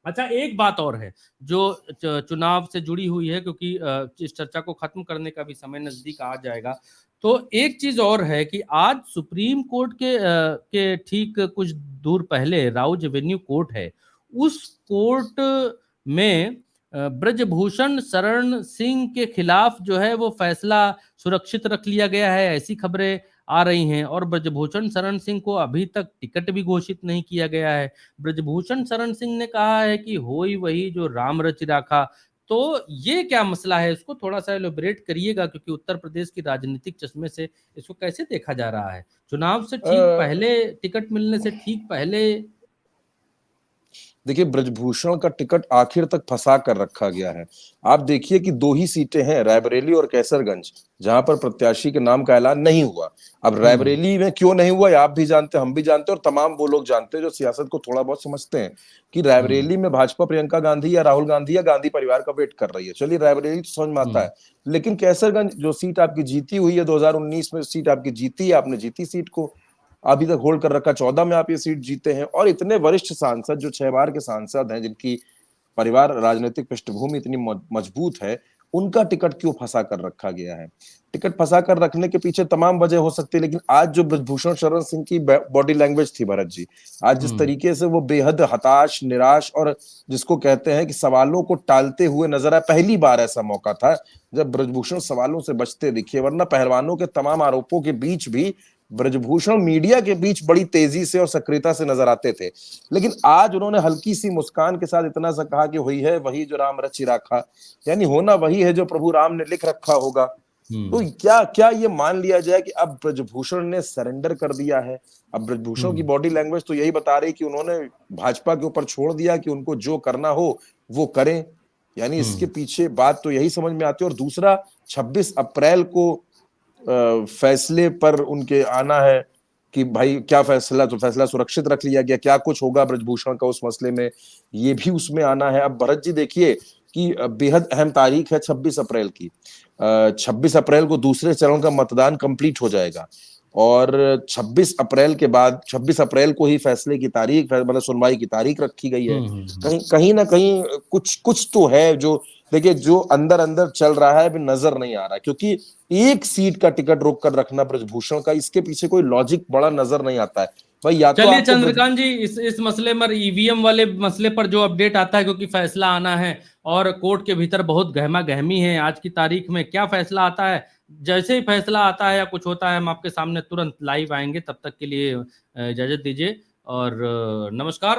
अच्छा, एक बात और है जो चुनाव से जुड़ी हुई है, क्योंकि इस चर्चा को खत्म करने का भी समय नजदीक आ जाएगा। तो एक चीज और है कि आज सुप्रीम कोर्ट के ठीक कुछ दूर पहले राउज एवेन्यू कोर्ट है, उस कोर्ट में ब्रजभूषण शरण सिंह के खिलाफ जो है वो फैसला सुरक्षित रख लिया गया है, ऐसी खबरें आ रही हैं। और ब्रजभूषण शरण सिंह को अभी तक टिकट भी घोषित नहीं किया गया है। ब्रजभूषण शरण सिंह ने कहा है कि होई वही जो राम रचि राखा। तो ये क्या मसला है, इसको थोड़ा सा एलोबरेट करिएगा, क्योंकि उत्तर प्रदेश की राजनीतिक चश्मे से इसको कैसे देखा जा रहा है? चुनाव से ठीक पहले, टिकट मिलने से ठीक पहले। देखिए, ब्रजभूषण का टिकट आखिर तक फंसा कर रखा गया है। आप देखिए कि 2 ही सीटें हैं, रायबरेली और कैसरगंज, जहां पर प्रत्याशी के नाम का ऐलान नहीं हुआ। अब रायबरेली में क्यों नहीं हुआ, आप भी जानते हैं, हम भी जानते हैं, और तमाम वो लोग जानते हैं जो सियासत को थोड़ा बहुत समझते हैं, कि रायबरेली में भाजपा प्रियंका गांधी या राहुल गांधी या गांधी परिवार का वेट कर रही है। चलिए, रायबरेली तो समझ में आता है, लेकिन कैसरगंज जो सीट आपकी जीती हुई है, 2019 में सीट आपकी जीती है, आपने जीती सीट को अभी तक होल्ड कर रखा, 14 में आप ये सीट जीते हैं, और इतने वरिष्ठ सांसद जो 6 बार के सांसद हैं, जिनकी परिवार राजनीतिक पृष्ठभूमि इतनी मजबूत है, उनका टिकट क्यों फंसा कर रखा गया है? टिकट फंसा कर रखने के पीछे तमाम वजह हो सकती है, लेकिन आज जो ब्रजभूषण शरण सिंह की बॉडी लैंग्वेज थी भरत जी, आज जिस तरीके से वो बेहद हताश, निराश और जिसको कहते हैं कि सवालों को टालते हुए नजर आए, पहली बार ऐसा मौका था जब ब्रजभूषण सवालों से बचते दिखे, वरना पहलवानों के तमाम आरोपों के बीच भी ब्रजभूषण मीडिया के बीच बड़ी तेजी से और सक्रियता से नजर आते थे। लेकिन आज उन्होंने हल्की सी मुस्कान के साथ इतना सा कहा कि हुई है वही जो राम रचि राखा, यानी होना वही है जो प्रभु राम ने लिख रखा होगा। तो क्या ये मान लिया जाए कि अब ब्रजभूषण ने सरेंडर कर दिया है? अब ब्रजभूषण की बॉडी लैंग्वेज तो यही बता रही कि उन्होंने भाजपा के ऊपर छोड़ दिया कि उनको जो करना हो वो करें, यानी इसके पीछे बात तो यही समझ में आती है। और दूसरा, 26 अप्रैल को फैसले पर उनके आना है कि भाई क्या फैसला, तो फैसला सुरक्षित रख लिया गया, क्या कुछ होगा ब्रजभूषण का उस मसले में, ये भी उसमें आना है। अब भरत जी देखिए कि बेहद अहम तारीख है 26 अप्रैल की। 26 अप्रैल को दूसरे चरण का मतदान कंप्लीट हो जाएगा और 26 अप्रैल के बाद 26 अप्रैल को ही फैसले की तारीख, मतलब सुनवाई की तारीख रखी गई है। कहीं ना कहीं कुछ तो है जो, देखिए, जो अंदर अंदर चल रहा है अभी नजर नहीं आ रहा, क्योंकि एक सीट का टिकट रोक कर रखना ब्रजभूषण का, इसके पीछे कोई लॉजिक बड़ा नजर नहीं आता है भाई। या तो चलिए चंद्रकांत जी, इस मसले पर, ईवीएम वाले मसले पर जो अपडेट आता है, क्योंकि फैसला आना है और कोर्ट के भीतर बहुत गहमा गहमी है आज की तारीख में, क्या फैसला आता है, जैसे ही फैसला आता है या कुछ होता है हम आपके सामने तुरंत लाइव आएंगे। तब तक के लिए इजाजत दीजिए और नमस्कार।